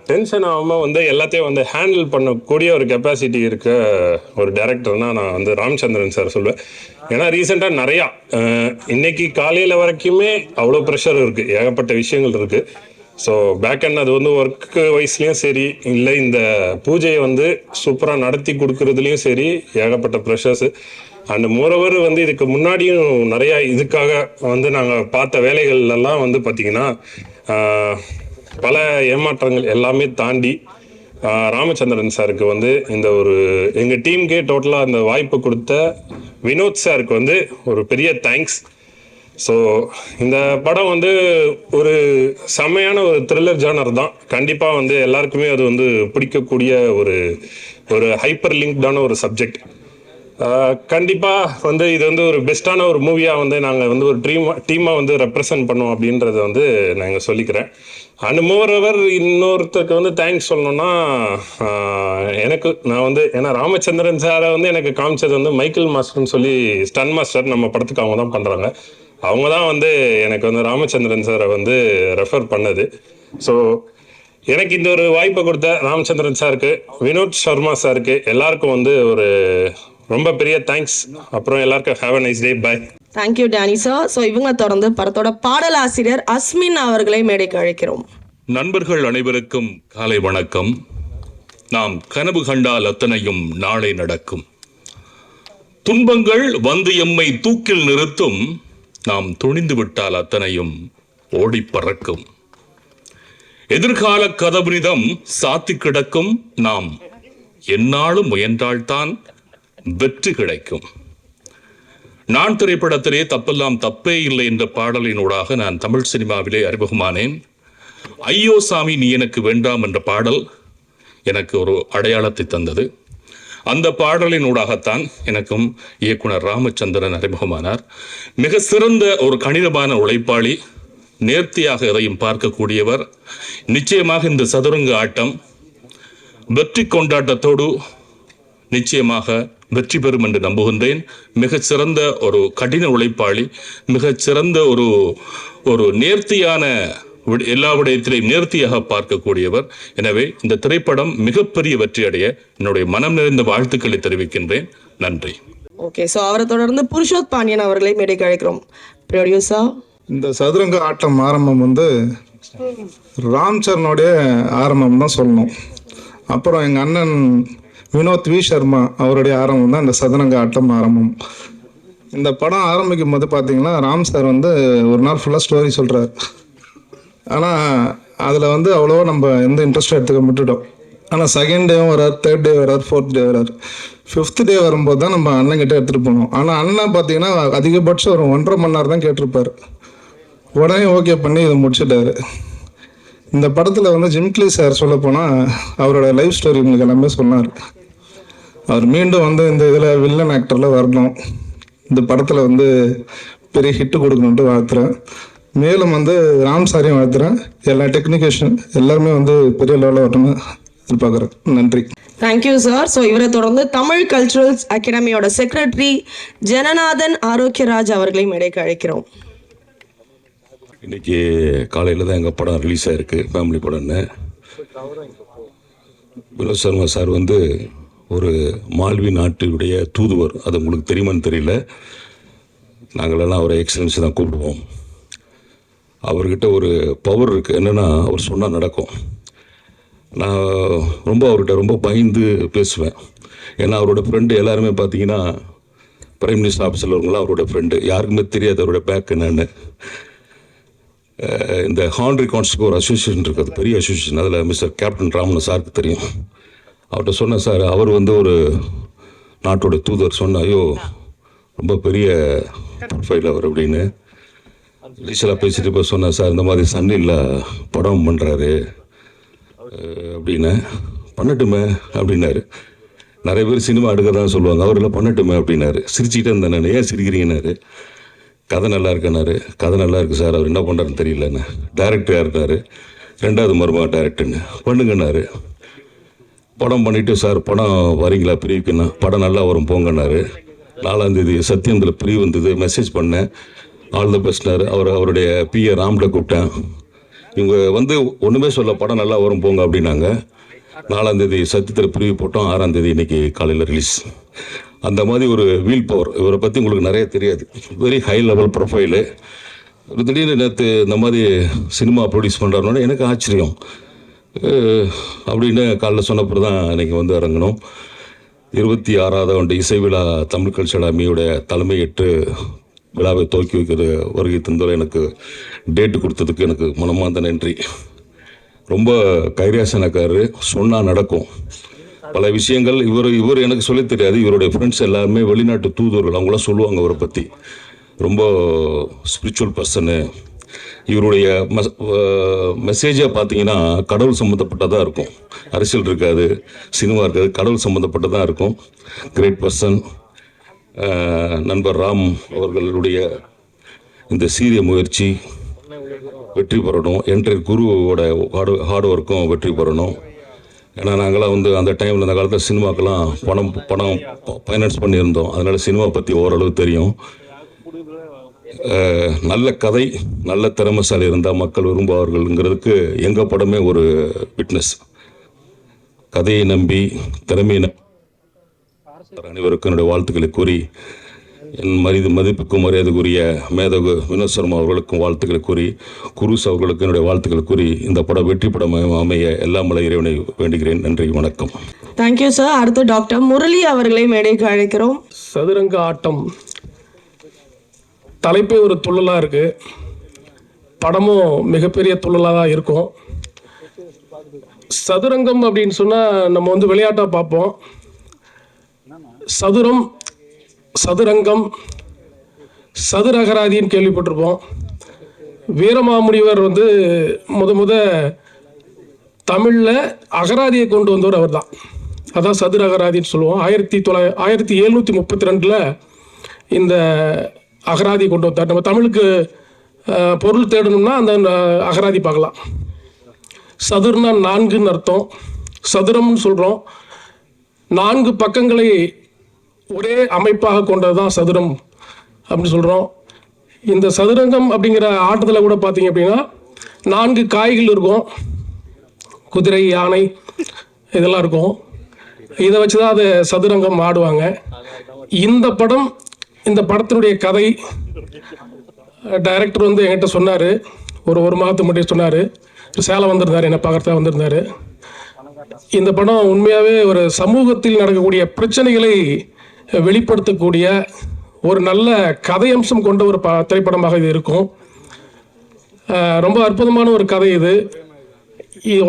டென்ஷன் ஆகாமல் வந்து எல்லாத்தையும் வந்து ஹேண்டில் பண்ணக்கூடிய ஒரு கெப்பாசிட்டி இருக்க ஒரு டைரக்டர்னால் நான் வந்து ராமச்சந்திரன் சார் சொல்லுவேன். ஏன்னா ரீசெண்டாக நிறையா இன்னைக்கு காலையில் வரைக்குமே அவ்வளோ ப்ரெஷர் இருக்குது, ஏகப்பட்ட விஷயங்கள் இருக்குது. ஸோ பேக் அண்ட் அது வந்து ஒர்க்கு வைஸ்லேயும் சரி, இல்லை இந்த பூஜையை வந்து சூப்பராக நடத்தி கொடுக்குறதுலையும் சரி ஏகப்பட்ட ப்ரெஷர்ஸு. அண்ட் மோரோவர் வந்து இதுக்கு முன்னாடியும் நிறையா இதுக்காக வந்து நாங்கள் பார்த்த வேலைகள்லாம் வந்து பார்த்திங்கன்னா பல ஏமாற்றங்கள் எல்லாமே தாண்டி ராமச்சந்திரன் சாருக்கு வந்து இந்த ஒரு எங்கள் டீமுக்கே டோட்டலாக அந்த வாய்ப்பு கொடுத்த வினோத் சாருக்கு வந்து ஒரு பெரிய தேங்க்ஸ். ஸோ இந்த படம் வந்து ஒரு செம்மையான ஒரு த்ரில்லர் ஜானர் தான். கண்டிப்பாக வந்து எல்லாருக்குமே அது வந்து பிடிக்கக்கூடிய ஒரு ஹைப்பர் லிங்க்டான ஒரு சப்ஜெக்ட். கண்டிப்பாக வந்து இது வந்து ஒரு பெஸ்ட்டான ஒரு மூவியாக வந்து நாங்கள் வந்து ஒரு டீமாக வந்து ரெப்ரசன்ட் பண்ணோம் அப்படின்றத வந்து நாங்கள் சொல்லிக்கிறேன். அண்ட் மோரோவர் இன்னொருத்தருக்கு வந்து தேங்க்ஸ் சொல்லணும்னா நான் வந்து ஏன்னா ராமச்சந்திரன் சாரை வந்து எனக்கு காமிச்சது வந்து மைக்கேல் மாஸ்டர்னு சொல்லி ஸ்டன் மாஸ்டர் நம்ம படத்துக்கு அவங்க தான் பண்ணுறாங்க. அவங்க தான் வந்து எனக்கு வந்து ராமச்சந்திரன் சாரை வந்து ரெஃபர் பண்ணது. ஸோ எனக்கு இந்த ஒரு வாய்ப்பை கொடுத்த ராமச்சந்திரன் சாருக்கு, வினோத் சர்மா சாருக்கு எல்லாருக்கும் வந்து ஒரு ரொம்ப பெரிய தேங்க்ஸ். அப்புறம் எல்லாருக்கும் have a nice day, bye. Thank you Danny sir. So இவங்க தொடர்ந்து படத்தோட பாடலாசிரியர் அஸ்மின் அவர்களை மேடைக்கு அழைக்கிறோம். நண்பர்கள் அனைவருக்கும் காலை வணக்கம். நாம் கனவு கண்டால் அத்தனையும் நாளை நடக்கும். துன்பங்கள் வந்து எம்மை தூக்கில் நிறுத்தும். நாம் துணிந்து விட்டால் அத்தனையும் ஓடி பறக்கும். எதிர்கால கதவுனிதம் சாத்தி கிடக்கும். நாம் எந்நாளும் முயன்றால்தான் வெற்றி கிடைக்கும். நான் திரைப்படத்திலே தப்பெல்லாம் தப்பே இல்லை என்ற பாடலினூடாக நான் தமிழ் சினிமாவிலே அறிமுகமானேன். ஐயோ சாமி நீ எனக்கு வேண்டாம் என்ற பாடல் எனக்கு ஒரு அடையாளத்தை தந்தது. அந்த பாடலினூடாகத்தான் எனக்கும் இயக்குனர் ராமச்சந்திரன் அறிமுகமானார். மிக சிறந்த ஒரு கணிதமான உழைப்பாளி, நேர்த்தியாக எதையும் பார்க்கக்கூடியவர். நிச்சயமாக இந்த சதுரங்க ஆட்டம் வெற்றி கொண்டாட்டத்தோடு நிச்சயமாக வெற்றி பெறும் என்று நம்புகின்றேன். மிகச்சிறந்த ஒரு கடின உழைப்பாளி, மிகச்சிறந்த ஒரு நேர்த்தியான எல்லா விடயத்திலையும் நேர்த்தியாக பார்க்கக்கூடியவர். எனவே இந்த திரைப்படம் மிகப்பெரிய வெற்றி அடைய என்னுடைய மனம் நிறைந்த வாழ்த்துக்களை தெரிவிக்கின்றேன். நன்றி. ஓகே, ஸோ அவரை தொடர்ந்து புருஷோத் பாண்டியன் அவர்களை மேடைக்கு அழைக்கிறோம். ப்ரொடியூசர், இந்த சதுரங்க ஆட்டம் ஆரம்பம் வந்து ராம் சரணுடைய ஆரம்பம் தான் சொல்லணும். அப்புறம் எங்கள் அண்ணன் வினோத் வி சர்மா அவருடைய ஆரம்பம் தான் இந்த சதுரங்க ஆட்டம் ஆரம்பம். இந்த படம் ஆரம்பிக்கும் போது பார்த்தீங்கன்னா ராம் சார் வந்து ஒரு நாள் ஃபுல்லாக ஸ்டோரி சொல்கிறார். ஆனால் அதில் வந்து அவ்வளோவா நம்ம எந்த இன்ட்ரெஸ்ட் எடுத்துக்க விட்டுட்டோம். ஆனால் செகண்ட் டேவும் வரார், தேர்ட் டே வரார், ஃபோர்த் டே வரார், ஃபிஃப்த் டே வரும்போது தான் நம்ம அண்ணன்கிட்ட எடுத்துகிட்டு போனோம். ஆனால் அண்ணன் பார்த்தீங்கன்னா அதிகபட்சம் ஒரு 1.5 மணி நேரம் தான் கேட்டிருப்பார். உடனே ஓகே பண்ணி இதை முடிச்சுட்டாரு. இந்த படத்தில் வந்து ஜிம்கிலி சார் சொல்ல போனால் அவரோட லைஃப் ஸ்டோரி உங்களுக்கு எல்லாமே சொன்னார். அவர் மீண்டும் வந்து இந்த இதில் வில்லன் ஆக்டரில் வரணும், இந்த படத்தில் வந்து பெரிய ஹிட்டு கொடுக்கணுன்ட்டு வாழ்த்துறேன். மேலும் வந்து ராம் சாரையும் வாழ்த்துறேன். எல்லா டெக்னிக்கேஷன் எல்லாருமே வந்து பெரிய லெவலில் வரணும்னு எதிர்பார்க்குறேன். நன்றி. Thank you sir. ஸோ இவரை தொடர்ந்து தமிழ் கல்ச்சுரல்ஸ் அகாடமியோட செக்ரட்டரி ஜனநாதன் ஆரோக்கியராஜ் அவர்களை மேடைக்கு அழைக்கிறோம். இன்னைக்கு காலையில் தான் எங்கள் படம் ரிலீஸ் ஆகிருக்கு, ஃபேமிலி படம்னு. வினோத் சர்மா சார் வந்து ஒரு மால்வி நாட்டுடைய தூதுவர். அது உங்களுக்கு தெரியுமான்னு தெரியல. நாங்களெல்லாம் அவரை எக்ஸலன்ஸ் தான் கூப்பிடுவோம். அவர்கிட்ட ஒரு பவர் இருக்குது. என்னென்னா அவர் சொன்னால் நடக்கும். நான் அவர்கிட்ட ரொம்ப பயந்து பேசுவேன். ஏன்னா அவரோட ஃப்ரெண்டு எல்லாருமே பார்த்தீங்கன்னா பிரைம் மினிஸ்டர் ஆஃபீஸில் இருக்கவங்களாம் அவரோட ஃப்ரெண்டு. யாருக்குமே தெரியாது அவரோட பேக் என்னன்னு. இந்த ஹார்ன் ரெக்கார்ட்ஸ்க்கு ஒரு அசோசியேஷன் இருக்குது, பெரிய அசோசியேஷன். அதில் மிஸ்டர் கேப்டன் ராமன் சாருக்கு தெரியும். அவர்கிட்ட சொன்னேன், சார் அவர் வந்து ஒரு நாட்டோட தூதர். சொன்ன ஐயோ ரொம்ப பெரிய ப்ரொஃபைல் அவர் அப்படின்னு ரீசலாக பேசிட்டு இப்போ சொன்னேன், சார் இந்த மாதிரி சன்னில் படம் பண்ணுறாரு அப்படின்னு. பண்ணட்டுமே அப்படின்னாரு. நிறைய பேர் சினிமா எடுக்க தான் சொல்லுவாங்க, அவரில் பண்ணட்டுமே அப்படின்னாரு. சிரிச்சுக்கிட்டே இருந்தேன் நான். ஏன் சிரிக்கிறீங்கன்னாரு. கதை நல்லா இருக்குன்னாரு. கதை நல்லா இருக்குது சார், அவர் என்ன பண்ணுறாருன்னு தெரியலன்னு. டைரக்டர் யாருன்னாரு. 2வது மருமக டைரக்டர்னு. பண்ணுங்கன்னாரு. படம் பண்ணிவிட்டு சார் படம் வரீங்களா பிரிவுக்குன்னா. படம் நல்லா வரும் போங்கன்னாரு. 4ஆம் தேதி சத்தியந்தில் பிரிவு வந்தது. மெசேஜ் பண்ணேன், ஆல் த பெஸ்ட்னாரு. அவருடைய பிஏ ராம்கிட்ட கூப்பிட்டேன். இவங்க வந்து ஒன்றுமே சொல்ல படம் நல்லா வரும் போங்க அப்படின்னாங்க. 4ஆம் தேதி சத்தியத்தில் ப்ரிவியூ போட்டோம், 6ஆம் தேதி இன்னைக்கு காலையில் ரிலீஸ். அந்த மாதிரி ஒரு வீல் பவர். இவரை பற்றி உங்களுக்கு நிறைய தெரியாது, வெரி ஹை லெவல் ப்ரொஃபைலு. திடீர்னு நேற்று இந்த மாதிரி சினிமா ப்ரொடியூஸ் பண்ணுறாருன்னு எனக்கு ஆச்சரியம். அப்படின்னு காலைல சொன்னப்போ தான் இன்றைக்கி வந்து இறங்கணும். 26வது ஆண்டு இசை விழா தமிழ் கல்ச்சர் அகாடமியோடைய தலைமையேற்று விழாவை துவக்கி வைக்கிறது வருகை தந்தோர் எனக்கு டேட்டு கொடுத்ததுக்கு எனக்கு மனமார்ந்த நன்றி. ரொம்ப கைராசனக்காரரு, சொன்னால் நடக்கும். பல விஷயங்கள் இவர் எனக்கு சொல்ல தெரியாது. இவருடைய ஃப்ரெண்ட்ஸ் எல்லாருமே வெளிநாட்டு தூதுவர்கள், அவங்களாம் சொல்லுவாங்க அவரை பற்றி. ரொம்ப ஸ்பிரிச்சுவல் பர்சனு. இவருடைய மெசேஜாக பார்த்தீங்கன்னா கடவுள் சம்மந்தப்பட்டதாக இருக்கும். அரசியல் இருக்காது, சினிமா இருக்காது, கடவுள் சம்மந்தப்பட்டதாக இருக்கும். Great person. நண்பர் ராம் அவர்களுடைய இந்த சீரிய முயற்சி வெற்றி பெறணும். என்ட்ரி குருவோட ஹார்ட் ஒர்க்கும் வெற்றி பெறணும். ஏன்னா நாங்களாம் வந்து அந்த டைமில், அந்த காலத்தில் சினிமாக்கெல்லாம் பணம் ஃபைனான்ஸ் பண்ணியிருந்தோம். அதனால் சினிமா பற்றி ஓரளவு தெரியும். நல்ல கதை, நல்ல திறமைசாலி இருந்தால் மக்கள் விரும்புவார்கள்ங்கிறதுக்கு எங்கள் படமே ஒரு விட்னஸ். கதையை நம்பி, திறமையை அனைவருக்கும் என்னுடைய வாழ்த்துக்களை கூறி, என் மதிப்புக்கும் மரியாதைக்குரிய மேதகு வினோத் சர்மா அவர்களுக்கும் வாழ்த்துக்களை கூறி, குருஸ் அவர்களுக்கு என்னுடைய வாழ்த்துக்களை கூறி, இந்த படம் வெற்றி படம் அமைய எல்லாம் மலை இறைவனை வேண்டுகிறேன். நன்றி, வணக்கம். Thank you sir. அடுத்து டாக்டர் முரளி அவர்களை மேடைக்கு அழைக்கிறோம். சதுரங்க ஆட்டம் தலைப்பே ஒரு துள்ளலாக இருக்குது. படமும் மிகப்பெரிய துள்ளலாக தான் இருக்கும். சதுரங்கம் அப்படின்னு சொன்னால் நம்ம வந்து விளையாட்டாக பார்ப்போம். சதுரம், சதுரங்கம், சதுரகராதின்னு கேள்விப்பட்டிருப்போம். வீரமாமுனிவர் வந்து முத தமிழில் அகராதியை கொண்டு வந்தவர் அவர் தான். அதான் சதுரகராதின்னு சொல்லுவோம். 1732 இந்த அகராதி கொண்டு வந்தார். நம்ம தமிழுக்கு பொருள் தேடணும்னா அந்த அகராதி பார்க்கலாம். சதுர்னா 4ன்னு அர்த்தம். சதுரம்னு சொல்கிறோம். 4 பக்கங்களை ஒரே அமைப்பாக கொண்டது தான் சதுரம் அப்படின்னு சொல்கிறோம். இந்த சதுரங்கம் அப்படிங்கிற ஆட்டத்தில் கூட பார்த்தீங்க அப்படின்னா 4 காய்கள் இருக்கும். குதிரை, யானை இதெல்லாம் இருக்கும். இதை வச்சு தான் அதை சதுரங்கம் ஆடுவாங்க. இந்த படத்தினுடைய கதை டைரக்டர் வந்து என்கிட்ட சொன்னார். ஒரு மாதத்துக்கு முன்னாடி சொன்னார். சேலம் வந்திருந்தார், என்னை பார்க்குறதா வந்திருந்தார். இந்த படம் உண்மையாகவே ஒரு சமூகத்தில் நடக்கக்கூடிய பிரச்சனைகளை வெளிப்படுத்தக்கூடிய ஒரு நல்ல கதையம்சம் கொண்ட ஒரு திரைப்படமாக இது இருக்கும். ரொம்ப அற்புதமான ஒரு கதை இது.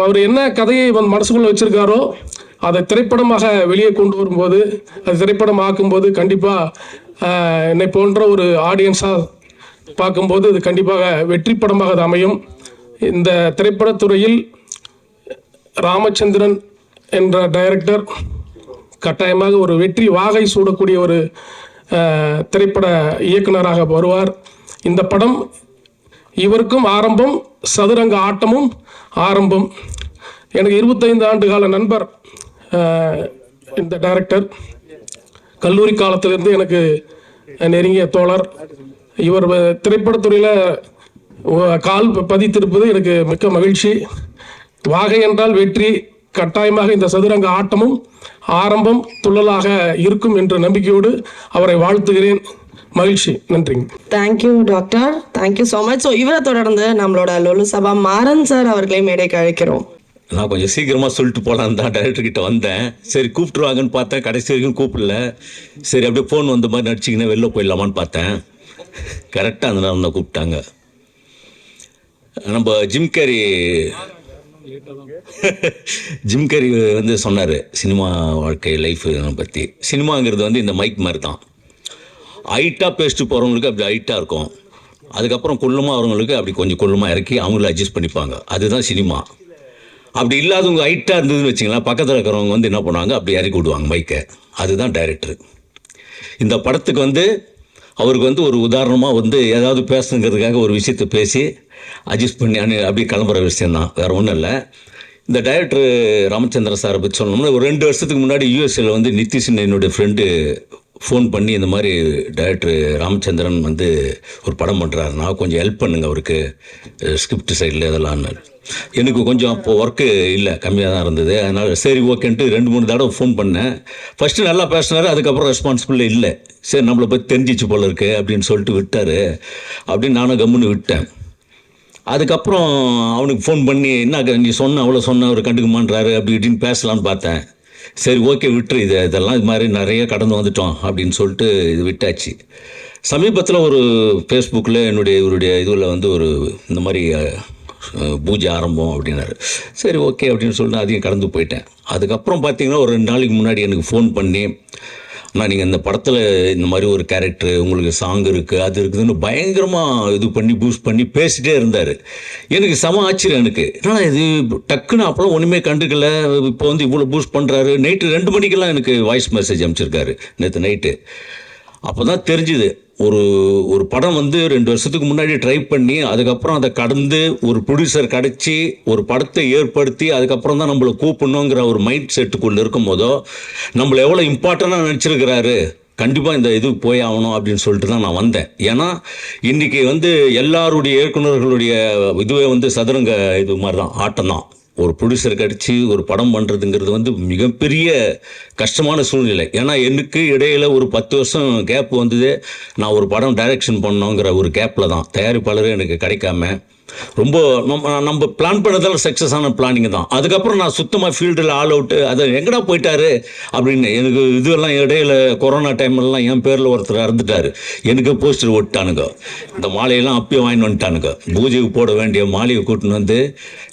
அவர் என்ன கதையை மனசுக்குள்ளே வச்சுருக்காரோ அதை திரைப்படமாக வெளியே கொண்டு வரும்போது, அது திரைப்படம் ஆக்கும்போது கண்டிப்பாக என்னை போன்ற ஒரு ஆடியன்ஸாக பார்க்கும்போது இது கண்டிப்பாக வெற்றி படமாக அது அமையும். இந்த திரைப்படத்துறையில் ராமச்சந்திரன் என்ற டைரக்டர் கட்டாயமாக ஒரு வெற்றி வாகை சூடக்கூடிய ஒரு திரைப்பட இயக்குனராக வருவார். இந்த படம் இவருக்கும் ஆரம்பம், சதுரங்க ஆட்டமும் ஆரம்பம். எனக்கு 25 ஆண்டு கால நண்பர் இந்த டைரக்டர். கல்லூரி காலத்திலிருந்து எனக்கு நெருங்கிய தோழர். இவர் திரைப்படத்துறையில் கால் பதித்திருப்பது எனக்கு மிக்க மகிழ்ச்சி. வாகை என்றால் வெற்றி. கட்டாயமாக இந்த சதுரங்க ஆட்டமும் ஆரம்பம் துள்ளலாக இருக்கும் என்ற நம்பிக்கையோடு அவரை வாழ்த்துகிறேன். மகிழ்ச்சி. நன்றிங்க. Thank you doctor. Thank you so much. So இவரை தொடர்ந்து நம்மளோட லொலு சபா மாறன் சார் அவர்களை மேடைக்கு அழைக்கிறோம். நான் கொஞ்சம் சீக்கிரமாக சொல்லிட்டு போகலான்னு தான் டைரக்டர்கிட்ட வந்தேன். சரி கூப்பிட்டுருவாங்கன்னு பார்த்தேன், கடைசி வரைக்கும் கூப்பிடல. சரி அப்படியே ஃபோன் வந்த மாதிரி நடிச்சிங்கன்னா வெளில போயிடலாமான்னு பார்த்தேன். கரெக்டாக அந்த நேரம் தான் கூப்பிட்டாங்க. நம்ம ஜிம் கேரி வந்து சொன்னார் சினிமா வாழ்க்கை லைஃப் பற்றி. சினிமாங்கிறது வந்து இந்த மைக் மாதிரி தான். ஹைட்டாக பேசிட்டு போகிறவங்களுக்கு அப்படி ஹைட்டாக இருக்கும். அதுக்கப்புறம் குள்ளமாக வரவங்களுக்கு அப்படி கொஞ்சம் குள்ளமாக இறக்கி அவங்கள அட்ஜஸ்ட் பண்ணிப்பாங்க. அதுதான் சினிமா. அப்படி இல்லாதவங்க ஹைட்டாக இருந்ததுன்னு வச்சிங்களேன், பக்கத்தில் இருக்கிறவங்க வந்து என்ன பண்ணுவாங்க, அப்படி இறக்கி விடுவாங்க மைக்கை. அதுதான் டைரக்டர். இந்த படத்துக்கு வந்து அவருக்கு வந்து ஒரு உதாரணமாக வந்து ஏதாவது பேசணுங்கிறதுக்காக ஒரு விஷயத்தை பேசி அட்ஜஸ்ட் பண்ணி அப்படி கிளம்புற விஷயந்தான், வேறு ஒன்றும் இல்லை. இந்த டைரக்டர் ராமச்சந்திரன் சாரை பற்றி சொல்லணும்னா, ஒரு 2 வருஷத்துக்கு முன்னாடி யூஎஸ்ஏல வந்து நிதிஷ் என்னுடைய ஃப்ரெண்டு ஃபோன் பண்ணி இந்த மாதிரி டைரக்டர் ராமச்சந்திரன் வந்து ஒரு படம் பண்ணுறாருனா கொஞ்சம் ஹெல்ப் பண்ணுங்க அவருக்கு ஸ்கிரிப்ட் சைடில் இதெல்லாம்னு. எனக்கு கொஞ்சம் அப்போது ஒர்க்கு இல்லை, கம்மியாக தான் இருந்தது. அதனால் சரி ஓகேன்ட்டு 2-3 தடவை ஃபோன் பண்ணேன். ஃபஸ்ட்டு நல்லா பேசினார், அதுக்கப்புறம் ரெஸ்பான்சிபிள் இல்லை. சரி நம்மளை பற்றி தெரிஞ்சிச்சு போல இருக்கு அப்படின்னு சொல்லிட்டு விட்டார். அப்படின்னு நானும் கம்முன்னு விட்டேன். அதுக்கப்புறம் அவனுக்கு ஃபோன் பண்ணி என்ன நீ அவ்வளோ அவர் கண்டுக்குமான்றாரு அப்படி இப்படின்னு பேசலான்னு பார்த்தேன். சரி ஓகே விட்டுரு, இதெல்லாம் இது மாதிரி நிறைய கடந்து வந்துட்டோம் அப்படின்னு சொல்லிட்டு இது விட்டாச்சு. சமீபத்தில் ஒரு ஃபேஸ்புக்கில் இவருடைய இதில் வந்து ஒரு இந்த மாதிரி பூஜை ஆரம்பம் அப்படின்னாரு. சரி ஓகே அப்படின்னு சொல்லிட்டு அதையும் கடந்து போயிட்டேன். அதுக்கப்புறம் பார்த்தீங்கன்னா ஒரு 2 நாளைக்கு முன்னாடி எனக்கு ஃபோன் பண்ணி, ஆனால் நீங்கள் இந்த படத்தில் இந்த மாதிரி ஒரு கேரக்டரு, உங்களுக்கு சாங் இருக்குது அது இருக்குதுன்னு பயங்கரமாக இது பண்ணி பூஸ்ட் பண்ணி பேசிகிட்டே இருந்தார். எனக்கு செம ஆச்சரியம். எனக்கு என்னன்னா இது டக்குன்னு அப்போலாம் ஒன்றுமே கண்டுக்கல, இப்போ வந்து இவ்வளோ பூஸ்ட் பண்ணுறாரு. நைட்டு 2 மணிக்கெல்லாம் எனக்கு வாய்ஸ் மெசேஜ் அனுப்பிச்சிருக்காரு நேற்று நைட்டு. அப்போ தான் தெரிஞ்சுது ஒரு படம் வந்து 2 வருஷத்துக்கு முன்னாடி ட்ரை பண்ணி அதுக்கப்புறம் அதை கடந்து ஒரு ப்ரொடியூசர் கிடச்சி ஒரு படத்தை ஏற்படுத்தி அதுக்கப்புறம் தான் நம்மளை கூப்பிடணுங்கிற ஒரு மைண்ட் செட்டுக்குள்ளே இருக்கும் போதோ நம்மளை எவ்வளோ இம்பார்ட்டண்ட்டாக நினச்சிருக்கிறாரு. கண்டிப்பாக இந்த இது போய் ஆகணும் அப்படின்னு சொல்லிட்டு தான் நான் வந்தேன். ஏன்னா இன்றைக்கி வந்து எல்லாருடைய இயக்குநர்களுடைய இதுவே வந்து சதுரங்க இது மாதிரி தான், ஆட்டம் தான். ஒரு ப்ரொடியூசர் கிடச்சி ஒரு படம் பண்ணுறதுங்கிறது வந்து மிகப்பெரிய கஷ்டமான சூழ்நிலை. ஏன்னா எனக்கு இடையில் ஒரு 10 வருஷம் கேப் வந்தது. நான் ஒரு படம் டைரக்ஷன் பண்ணோங்கிற ஒரு கேப்பில் தான், தயாரிப்பாளரே எனக்கு கிடைக்காம ரொம்ப நம்ம பிளான் பண்ணதெல்லாம் சக்ஸஸ் ஆன பிளானிங் தான். அதுக்கப்புறம் நான் சுத்தமாக ஃபீல்டில் ஆல் அவுட்டு, அதை எங்கடா போயிட்டாரு அப்படின்னு எனக்கு இதுவெல்லாம் இடையில கொரோனா டைம்லலாம் என் பேரில் ஒருத்தர் இறந்துட்டார். எனக்கு போஸ்டர் ஓட்டானுங்க, இந்த மாலையெல்லாம் அப்பயே வாங்கிட்டு வந்துட்டானுங்க. பூஜைக்கு போட வேண்டிய மாலையை கூட்டின்னு வந்து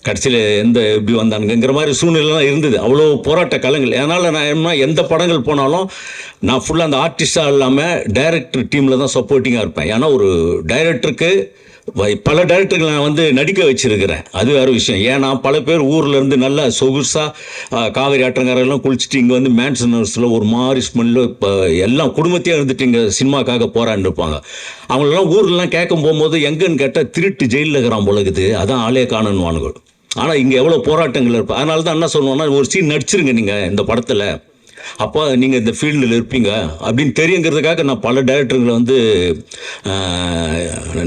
கடைசியில் எப்படி வந்தானுங்கிற மாதிரி சூழ்நிலைலாம் இருந்தது. அவ்வளோ போராட்ட காலங்கள். அதனால் நான் எந்த படங்கள் போனாலும் நான் ஃபுல்லாக அந்த ஆர்டிஸ்டாக இல்லாமல் டைரக்டர் டீமில் தான் சப்போர்ட்டிங்காக இருப்பேன். ஏன்னா ஒரு டைரக்டருக்கு பல டைரக்டர்கள் நான் வந்து நடிக்க வச்சிருக்கிறேன், அது வேறு விஷயம். ஏன்னா பல பேர் ஊரில் இருந்து நல்லா சொகுசாக காவேரி ஆற்றங்கரெல்லாம் குளிச்சுட்டு இங்கே வந்து மேன்சன் ஹவுஸில் ஒரு மாதிரி ஸ்மெல்லு, இப்போ எல்லாம் குடும்பத்தையே இருந்துட்டு இங்கே சினிமாக்காக போராடின்னு இருப்பாங்க. அவங்களெல்லாம் ஊர்லாம் கேட்கும் போகும்போது எங்கன்னு கேட்டால் திருட்டு ஜெயிலில் இருக்கிறான் போலக்குது, அதான் ஆளே காணணுவானுங்க. ஆனால் இங்கே எவ்வளோ போராட்டங்கள் இருப்பேன். அதனால தான் என்ன சொல்லுவோன்னா ஒரு சீன் நடிச்சிருங்க நீங்கள் இந்த படத்தில், அப்போ நீங்கள் இந்த ஃபீல்டில் இருப்பீங்க அப்படின்னு தெரியுங்கிறதுக்காக நான் பல டைரக்டர்களை வந்து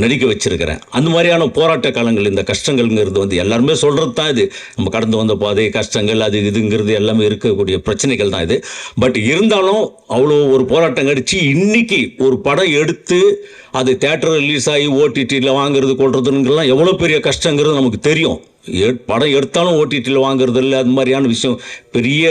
நடிக்க வச்சிருக்கிறேன். அந்த மாதிரியான போராட்ட காலங்கள், இந்த கஷ்டங்கள்ங்கிறது வந்து எல்லாருமே சொல்கிறது தான். இது நம்ம கடந்து வந்த பாதை கஷ்டங்கள் அது இதுங்கிறது எல்லாமே இருக்கக்கூடிய பிரச்சனைகள் தான் இது. பட் இருந்தாலும் அவ்வளோ ஒரு போராட்டம் கடிச்சு இன்னைக்கு ஒரு படம் எடுத்து அது தியேட்டர் ரிலீஸ் ஆகி ஓடிடியில் வாங்குறது கொள்றதுங்கெல்லாம் எவ்வளோ பெரிய கஷ்டங்கிறது நமக்கு தெரியும். படம் எடுத்தாலும் ஓடிடியில் வாங்குறது இல்லை, அது மாதிரியான விஷயம். பெரிய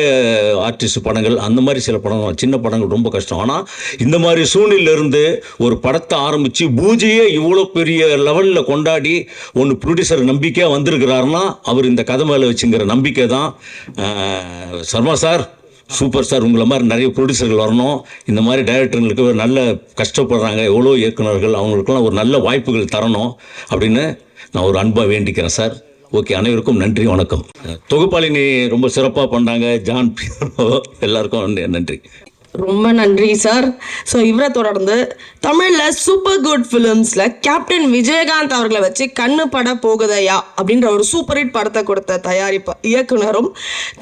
ஆர்டிஸ்ட் படங்கள் அந்த மாதிரி சில படங்கள், சின்ன படங்கள் ரொம்ப கஷ்டம். ஆனால் இந்த மாதிரி சூழ்நிலையிலிருந்து ஒரு படத்தை ஆரம்பித்து பூஜையே இவ்வளோ பெரிய லெவலில் கொண்டாடி ஒன்று ப்ரொடியூசர் நம்பிக்கையாக வந்திருக்கிறாருன்னா அவர் இந்த கதை மேலே வச்சுங்கிற நம்பிக்கை தான். சர்மா சார் சூப்பர் சார், உங்களை மாதிரி நிறைய ப்ரொடியூசர்கள் வரணும். இந்த மாதிரி டைரக்டர்களுக்கு நல்ல கஷ்டப்படுறாங்க எவ்வளோ இயக்குநர்கள், அவங்களுக்குலாம் ஒரு நல்ல வாய்ப்புகள் தரணும் அப்படின்னு நான் ஒரு அன்பாக வேண்டிக்கிறேன் சார். ஓகே, அனைவருக்கும் நன்றி, வணக்கம். தொகுப்பாளினி ரொம்ப சிறப்பாக பண்ணுறாங்க, ஜான் எல்லாருக்கும் நன்றி. ரொம்ப நன்றி சார். ஸோ இவரை தொடர்ந்து தமிழில் சூப்பர் குட் ஃபிலிம்ஸில் கேப்டன் விஜயகாந்த் அவர்களை வச்சு கண்ணு பட போகுதையா அப்படின்ற ஒரு சூப்பர் ஹிட் படத்தை கொடுத்த இயக்குனரும்,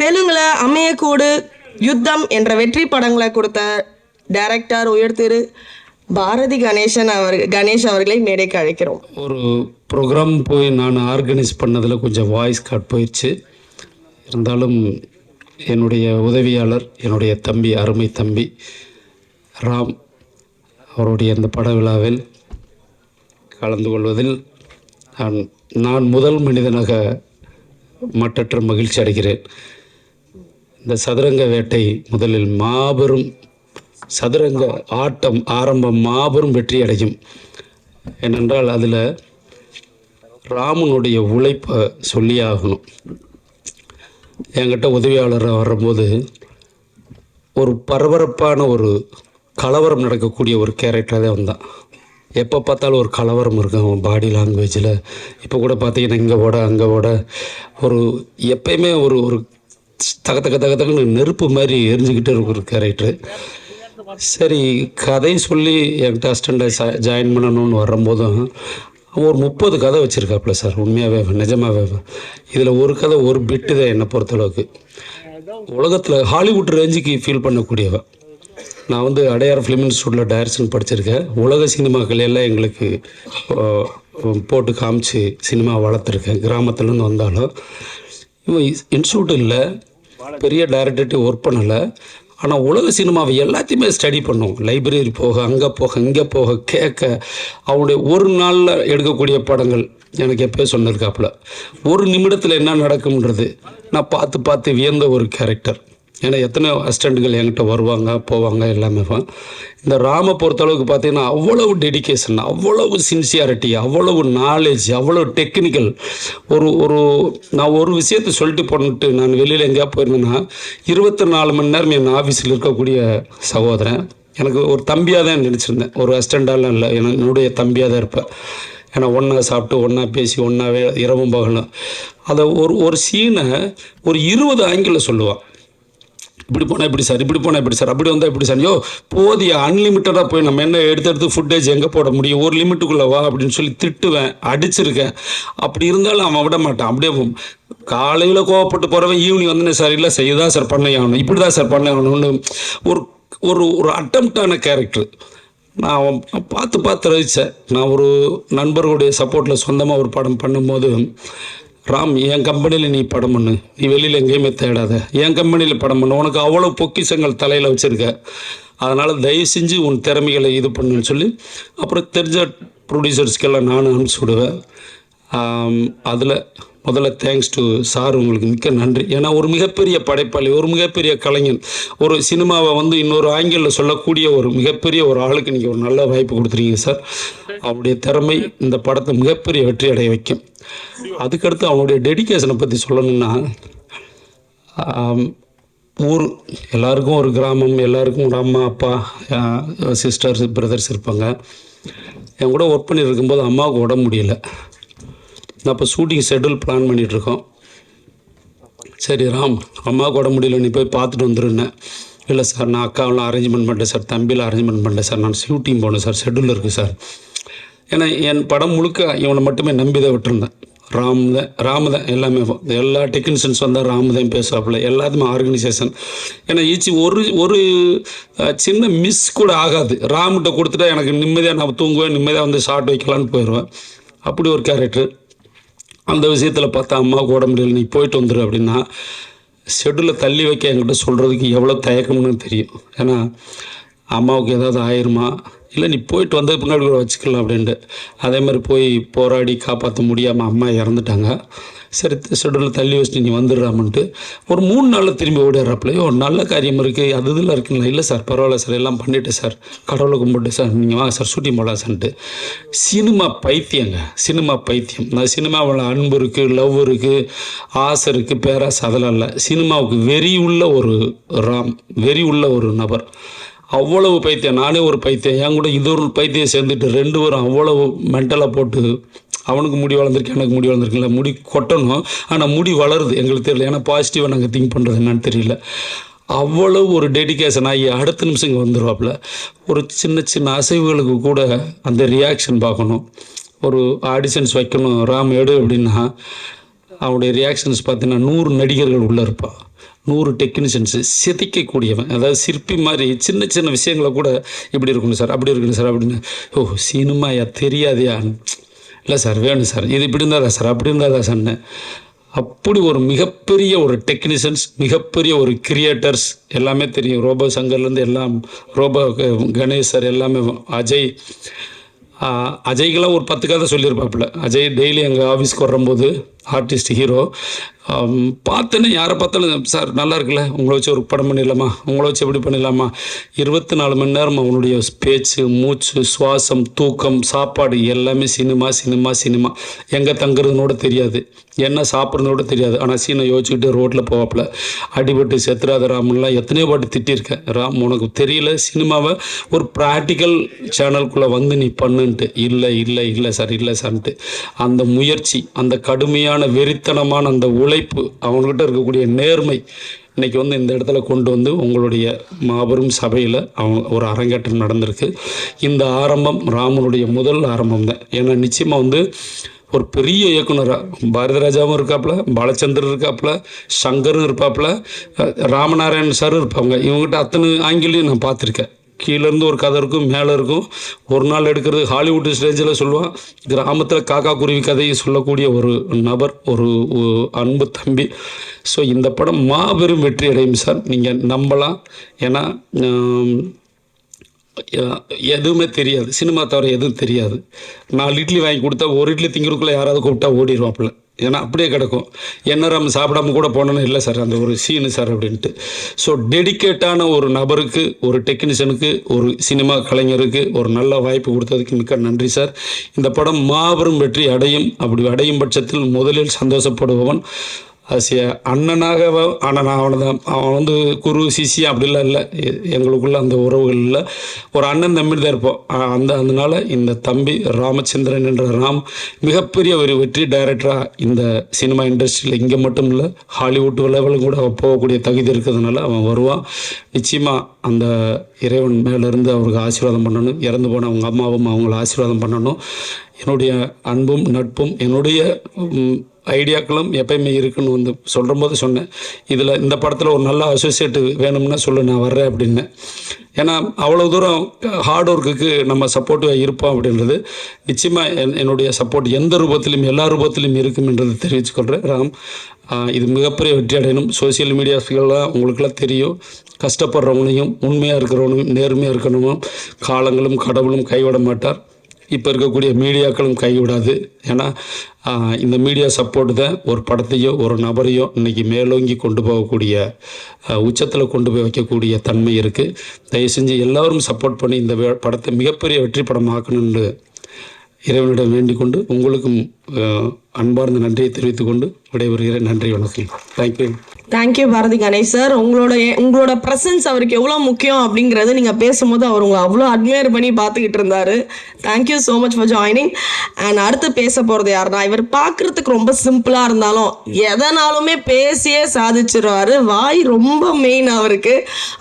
தெலுங்குல அமையக்கூடு, யுத்தம் என்ற வெற்றி படங்களை கொடுத்த டைரக்டர் உயர்திரு பாரதி கணேஷ் அவர்களை மேடைக்கு அழைக்கிறோம். ஒரு ப்ரோக்ராம் போய் நான் ஆர்கனைஸ் பண்ணதில் கொஞ்சம் வாய்ஸ் கட் போயிடுச்சு. இருந்தாலும் என்னுடைய உதவியாளர், என்னுடைய தம்பி, அருமை தம்பி ராம் அவருடைய இந்த பட விழாவில் கலந்து கொள்வதில் நான் முதல் மனிதனாக மட்டற்ற மகிழ்ச்சி அடைகிறேன். இந்த சதுரங்க வேட்டை முதலில் மாபெரும் சதுரங்க ஆட்டம் ஆரம்பம் மாபெரும் வெற்றி அடையும். ஏனென்றால் அதில் ராமனுடைய உழைப்பை சொல்லி ஆகணும். என்கிட்ட உதவியாளராக வரும்போது ஒரு பரபரப்பான ஒரு கலவரம் நடக்கக்கூடிய ஒரு கேரக்டராக தான் வந்தான். எப்போ பார்த்தாலும் ஒரு கலவரம் இருக்கும் அவன் பாடி லாங்குவேஜில். இப்போ கூட பார்த்தீங்கன்னா இங்கே ஓட அங்கே ஓட ஒரு எப்பயுமே ஒரு ஒரு தகத்தக்குன்னு நெருப்பு மாதிரி எரிஞ்சுக்கிட்டே இருக்கிற கேரக்டரு. சரி, கதை சொல்லி என்கிட்ட அசிஸ்டண்ட்டாக ஜாயின் பண்ணணும்னு வரும்போதும் ஒரு 30 கதை வச்சுருக்காப்புல சார். உண்மையாகவே நிஜமாகவே இதில் ஒரு கதை ஒரு பிட்டு தான் என்னை பொறுத்தளவுக்கு. உலகத்தில் ஹாலிவுட் ரேஞ்சுக்கு ஃபீல் பண்ணக்கூடியவன். நான் வந்து அடையார் ஃபிலிம் இன்ஸ்டியூட்டில் டைரக்ஷன் படிச்சிருக்கேன். உலக சினிமாக்கள் எல்லாம் எங்களுக்கு போட்டு காமிச்சு சினிமா வளர்த்துருக்கேன். கிராமத்துலேருந்து வந்தாலும் இவன் இன்ஸ்டியூட் இல்லை, பெரிய டைரக்டர்கிட்ட ஒர்க் பண்ணலை. ஆனால் உலக சினிமாவை எல்லாத்தையுமே ஸ்டடி பண்ணுவோம். லைப்ரரி போக, அங்கே போக, இங்கே போக, கேட்க. அவனுடைய ஒரு நாளில் எடுக்கக்கூடிய படங்கள் எனக்கு எப்போயோ சொன்னிருக்காப்புல. ஒரு நிமிடத்தில் என்ன நடக்கும்ன்றது நான் பார்த்து பார்த்து வியந்த ஒரு கேரக்டர். ஏன்னா எத்தனை அசிஸ்டண்ட்டுகள் என்கிட்ட வருவாங்க போவாங்க எல்லாமே. இந்த ராமை பொறுத்தளவுக்கு பார்த்தீங்கன்னா அவ்வளவு டெடிக்கேஷன், அவ்வளவு சின்சியாரிட்டி, அவ்வளவு நாலேஜ், அவ்வளவு டெக்னிக்கல். நான் ஒரு விஷயத்தை சொல்லிட்டு போட்டு நான் வெளியில் எங்கேயா போயிருந்தேன்னா 24 மணி நேரம் என் ஆஃபீஸில் இருக்கக்கூடிய சகோதரன். எனக்கு ஒரு தம்பியாக தான் நினச்சிருந்தேன், ஒரு அசிஸ்டண்டாலாம் இல்லை, என்னுடைய தம்பியாக தான் இருப்பேன். ஏன்னா ஒன்றா சாப்பிட்டு ஒன்றா பேசி ஒன்றாவே இரவும் பகலும். அதை ஒரு சீனை ஒரு 20 ஆங்கிளில் சொல்லுவான். இப்படி போனால் இப்படி சார், இப்படி போனால் இப்படி சார், அப்படி வந்தால் இப்படி சார். போதிய அன்லிமிட்டடாக போய் நம்ம என்ன எடுத்து ஃபுட்டேஜ் எங்கே போட முடியும், ஒரு லிமிட்டுக்குள்ளே வா அப்படின்னு சொல்லி திட்டுவேன், அடிச்சிருக்கேன். அப்படி இருந்தாலும் அவன் விட மாட்டான். அப்படியே காலையில் கோவப்பட்டு போகிறவன் ஈவினிங் வந்து சார் இல்லை சார் இதுதான் சார் பண்ண ஆகணும், இப்படி தான் சார் பண்ண ஆகணும்னு ஒரு அட்டம்ப்டான கேரக்டர். நான் பார்த்து ரசித்தேன். நான் ஒரு நண்பர்களுடைய சப்போர்ட்டில் சொந்தமாக ஒரு படம் பண்ணும்போது, ராம் என் கம்பெனியில் நீ படம் பண்ணு, நீ வெளியில் எங்கேயுமே தேடாத, என் கம்பெனியில் படம் பண்ணு, உனக்கு அவ்வளோ பொக்கிஷங்கள் தலையில் வச்சுருக்க, அதனால் தயவு செஞ்சு உன் திறமைகளை இது பண்ணுன்னு சொல்லி அப்புறம் தெரிஞ்ச ப்ரொடியூசர்ஸ்க்கெல்லாம் நானும் அனுப்பிச்சி விடுவேன். அதில் முதல்ல தேங்க்ஸ் டு சார், உங்களுக்கு மிக்க நன்றி. ஏன்னா ஒரு மிகப்பெரிய படைப்பாளி, ஒரு மிகப்பெரிய கலைஞன், ஒரு சினிமாவை வந்து இன்னொரு ஆங்கிளில் சொல்லக்கூடிய ஒரு மிகப்பெரிய ஒரு ஆளுக்கு நீங்கள் ஒரு நல்ல வாய்ப்பு கொடுத்துருக்கீங்க சார். அவருடைய திறமை இந்த படத்தை மிகப்பெரிய வெற்றி அடைய வைக்கும். அதுக்கடுத்து அவனுடைய டெடிக்கேஷனை பற்றி சொல்லணும்னா, ஊர் எல்லாருக்கும் ஒரு கிராமம், எல்லாருக்கும் ஒரு அம்மா அப்பா சிஸ்டர்ஸ் பிரதர்ஸ் இருப்பாங்க. என் கூட ஒர்க் பண்ணிட்டு இருக்கும்போது அம்மாவுக்கு உடம்பு முடியல. நான் இப்போ ஷூட்டிங் ஷெட்யூல் பிளான் பண்ணிகிட்ருக்கோம். சரி ராம், அம்மாவுக்கு உடம்பு முடியல, நீ போய் பார்த்துட்டு வந்துருன்னேன். இல்லை சார் நான் அக்காவெலாம் அரேஞ்ச்மெண்ட் பண்ணிட்டேன் சார், தம்பியில் அரேஞ்ச்மெண்ட் பண்ணிட்டேன் சார், நான் ஷூட்டிங் போனேன் சார், ஷெட்யூல் இருக்குது சார். ஏன்னா என் படம் முழுக்க இவனை மட்டுமே நம்பி தான் விட்டுருந்தேன். ராமு தான் எல்லாமே, எல்லா டெக்னீஷியன்ஸ் வந்தால் ராமு தான் பேசுவாப்புல, எல்லாத்துமே ஆர்கனைசேஷன். ஏன்னா ஈச்சி ஒரு சின்ன மிஸ் கூட ஆகாது. ராமுகிட்ட கொடுத்துட்டா எனக்கு நிம்மதியாக நான் தூங்குவேன், நிம்மதியாக வந்து ஷார்ட் வைக்கலான்னு போயிடுவேன். அப்படி ஒரு கேரக்டர். அந்த விஷயத்தில் பார்த்தா அம்மாவுக்கு உடம்பு முடியல, நீ போயிட்டு வந்துடு அப்படின்னா ஷெட்யூலில் தள்ளி வைக்க என்கிட்ட சொல்கிறதுக்கு எவ்வளோ தயக்கம்னு தெரியும். ஏன்னா அம்மாவுக்கு ஏதாவது ஆயிருமா, இல்லை நீ போயிட்டு வந்தது பின்னாடி கூட வச்சுக்கலாம் அப்படின்ட்டு. அதே மாதிரி போய் போராடி காப்பாற்ற முடியாமல் அம்மா இறந்துட்டாங்க. சரி ஷெட்யூலில் தள்ளி வச்சுட்டு நீ வந்துடுறாமன்ட்டு ஒரு 3 நாளில் திரும்பி ஓடிடுறாப்புலையோ நல்ல காரியம் இருக்குது, அது இதில் இருக்குங்களா. இல்லை சார் பரவாயில்ல சார், எல்லாம் பண்ணிவிட்டேன் சார், கடவுளை கும்பிட்டு சார், நீங்கள் வாங்க சார் ஷூட்டிங் போடலாம் சார்ன்ட்டு. சினிமா பைத்தியங்க, சினிமா பைத்தியம். நான் சினிமாவில் அன்பு இருக்குது, லவ் இருக்குது, ஆசை இருக்குது, பேராசை அதெல்லாம் இல்லை. சினிமாவுக்கு வெறி உள்ள ஒரு ராம், வெறி உள்ள ஒரு நபர். அவ்வளவு பைத்தியம். நானே ஒரு பைத்தியம், என் கூட இது ஒரு பைத்தியம் சேர்ந்துட்டு 2 பேரும் அவ்வளவு மென்டலாக போட்டு, அவனுக்கு முடி வளர்ந்துருக்கு, எனக்கு முடி வளர்ந்துருக்குல்ல, முடி கொட்டணும், ஆனால் முடி வளருது எங்களுக்கு தெரியல. ஏன்னா பாசிட்டிவாக நாங்கள் திங்க் பண்ணுறது என்னன்னு தெரியல. அவ்வளவு ஒரு டெடிக்கேஷன் ஆகி அடுத்த நிமிஷம் இங்கே வந்துடுவாப்புல. ஒரு சின்ன அசைவுகளுக்கு கூட அந்த ரியாக்ஷன் பார்க்கணும். ஒரு ஆடிஷன்ஸ் வைக்கணும் ராம் எடு அப்படின்னா அவனுடைய ரியாக்ஷன்ஸ் பார்த்தீங்கன்னா 100 நடிகர்கள் உள்ளே இருப்பாள், 100 டெக்னீஷியன்ஸு சிதைக்கக்கூடியவன். அதாவது சிற்பி மாதிரி சின்ன விஷயங்களை கூட இப்படி இருக்கணும் சார், அப்படி இருக்கணும் சார் அப்படின்னு. சினிமாயா தெரியாதையா, இல்லை சார் வேணும் சார், இது இப்படி இருந்தாதா சார், அப்படி இருந்தாதா சார்ன்னு. அப்படி ஒரு மிகப்பெரிய ஒரு டெக்னீஷியன்ஸ், மிகப்பெரிய ஒரு கிரியேட்டர்ஸ் எல்லாமே தெரியும். ரோபோ சங்கர்லேருந்து எல்லாம், ரோபோ கணேஷ் சார் எல்லாமே, அஜய்க்கெல்லாம் ஒரு 10 கதை சொல்லியிருப்பாப்புல. அஜய் டெய்லி எங்கள் ஆஃபீஸ்க்கு வரும்போது ஆர்டிஸ்ட் ஹீரோ பார்த்தேன்னு யாரை பார்த்தாலும் சார் நல்லா இருக்குல்ல, உங்களை வச்சு ஒரு படம் பண்ணிடலாமா, உங்களை வச்சு எப்படி பண்ணிடலாமா. 24 மணி நேரம் அவனுடைய பேச்சு, மூச்சு, சுவாசம், தூக்கம், சாப்பாடு எல்லாமே சினிமா சினிமா சினிமா. எங்கே தங்குறதுனோட தெரியாது, என்ன சாப்பிட்றதோட தெரியாது. ஆனால் சீனை யோசிச்சுக்கிட்டு ரோட்டில் போவாப்புல. அடிபட்டு செத்துறாத ராம்லாம் எத்தனையோ பாட்டு திட்டிருக்கேன். ராம் உனக்கு தெரியல, சினிமாவை ஒரு ப்ராக்டிக்கல் சேனலுக்குள்ளே வந்து நீ பண்ணுன்ட்டு. இல்லை சார், இல்லை சார்ன்ட்டு. அந்த முயற்சி, அந்த கடுமையான வெறித்தனமான அந்த உழைப்பு, அவங்ககிட்ட இருக்கக்கூடிய நேர்மை இன்றைக்கி வந்து இந்த இடத்துல கொண்டு வந்து உங்களுடைய மாபெரும் சபையில் அவங்க ஒரு அரங்கேற்றம் நடந்திருக்கு. இந்த ஆரம்பம் ராமனுடைய முதல் ஆரம்பம் தான். ஏன்னா நிச்சயமாக வந்து ஒரு பெரிய இயக்குனராக பாரதிராஜாவும் இருக்காப்புல, பாலச்சந்தர் இருக்காப்புல, சங்கரும் இருப்பாப்புல, ராமநாராயணன் சாரும் இருப்பாங்க. இவங்ககிட்ட அத்தனை ஆங்கிலையும் நான் பார்த்துருக்கேன். கீழேருந்து ஒரு கதை இருக்கும், மேலே இருக்கும். ஒரு நாள் எடுக்கிறது ஹாலிவுட் ஸ்டேஜில் சொல்லுவான். கிராமத்தில் காக்கா குருவி கதையை சொல்லக்கூடிய ஒரு நபர், ஒரு அன்பு தம்பி. ஸோ இந்த படம் மாபெரும் வெற்றி அடையும் சார், நீங்கள் நம்பலாம். ஏன்னா எதுவுமே தெரியாது, சினிமா தவிர எதுவும் தெரியாது. 4 இட்லி வாங்கி கொடுத்தா ஒரு இட்லி திங்கிறதுக்குள்ளே யாராவது கூப்பிட்டா ஓடிடுவாப்புல. ஏன்னா அப்படியே கிடக்கும். என்ன நம்ம சாப்பிடாம கூட போனோன்னு இல்லை சார், அந்த ஒரு சீனு சார் அப்படின்ட்டு. ஸோ டெடிக்கேட்டான ஒரு நபருக்கு, ஒரு டெக்னீஷியனுக்கு, ஒரு சினிமா கலைஞருக்கு ஒரு நல்ல வாய்ப்பு கொடுத்ததுக்கு மிக்க நன்றி சார். இந்த படம் மாபெரும் வெற்றி அடையும். அப்படி அடையும் பட்சத்தில் முதலில் சந்தோஷப்படுபவன் அண்ணனாக. ஆனால் அவன் வந்து குரு சிசி அப்படிலாம் இல்லை, எங்களுக்குள்ள அந்த உறவுகள் இல்லை. ஒரு அண்ணன் தம்பி தான் இருப்போம். அதனால இந்த தம்பி ராமச்சந்திரன் என்ற ராம் மிகப்பெரிய ஒரு வெற்றி டைரக்டராக இந்த சினிமா இண்டஸ்ட்ரியில் இங்கே மட்டும் இல்லை, ஹாலிவுட் லெவலும் கூட போகக்கூடிய தகுதி இருக்கிறதுனால அவன் வருவான். நிச்சயமாக அந்த இறைவன் மேலேருந்து அவருக்கு ஆசீர்வாதம் பண்ணணும். இறந்து போன அவங்க அம்மாவும் அவங்கள ஆசீர்வாதம் பண்ணணும். என்னுடைய அன்பும் நட்பும் என்னுடைய ஐடியாக்களும் எப்பயுமே இருக்குன்னு வந்து சொல்கிற போது சொன்னேன், இதில் இந்த படத்தில் ஒரு நல்ல அசோசியேட்டு வேணும்னா சொல்லு, நான் வர்றேன் அப்படின்னு. ஏன்னா அவ்வளோ தூரம் ஹார்ட் ஒர்க்குக்கு நம்ம சப்போர்ட்டிவாக இருப்போம் அப்படின்றது நிச்சயமாக என்னுடைய சப்போர்ட் எந்த ரூபத்திலும் எல்லா ரூபத்திலும் இருக்கும் என்றது தெரிவித்துக்கொள்கிறேன். ராம், இது மிகப்பெரிய வெற்றி அடையணும். சோசியல் மீடியாஸ்கெல்லாம் உங்களுக்கெல்லாம் தெரியும், கஷ்டப்படுறவங்களையும் உண்மையாக இருக்கிறவனையும் நேர்மையாக இருக்கணும். காலங்களும் கடவுளும் கைவிட மாட்டார். இப்போ இருக்கக்கூடிய மீடியாக்களும் கைவிடாது. ஏன்னா இந்த மீடியா சப்போர்ட் தான் ஒரு படத்தையோ ஒரு நபரையோ இன்றைக்கி மேலோங்கி கொண்டு போகக்கூடிய உச்சத்தில் கொண்டு போய் வைக்கக்கூடிய தன்மை இருக்குது. தயவு செஞ்சு எல்லோரும் சப்போர்ட் பண்ணி இந்த படத்தை மிகப்பெரிய வெற்றி படமாக்கணும்னு இறைவனிடம் வேண்டிக் கொண்டு உங்களுக்கும் அன்பார்ந்த நன்றியை தெரிவித்துக் கொண்டு விடைபெறுகிறேன். நன்றி, வணக்கம். Thank you. Thank you Bharathi Ganesh sir. உங்களோட ப்ரெசன்ஸ் அவருக்கு எவ்வளோ முக்கியம் அப்படிங்கிறது நீங்கள் பேசும்போது அவர் உங்களை அவ்வளோ அட்மையர் பண்ணி பார்த்துக்கிட்டு இருந்தார். Thank you so much for joining. And அடுத்து பேச போகிறது யாருன்னா, இவர் பார்க்குறதுக்கு ரொம்ப சிம்பிளாக இருந்தாலும் எதனாலுமே பேசியே சாதிச்சிருவார். வாய் ரொம்ப மெயின் அவருக்கு.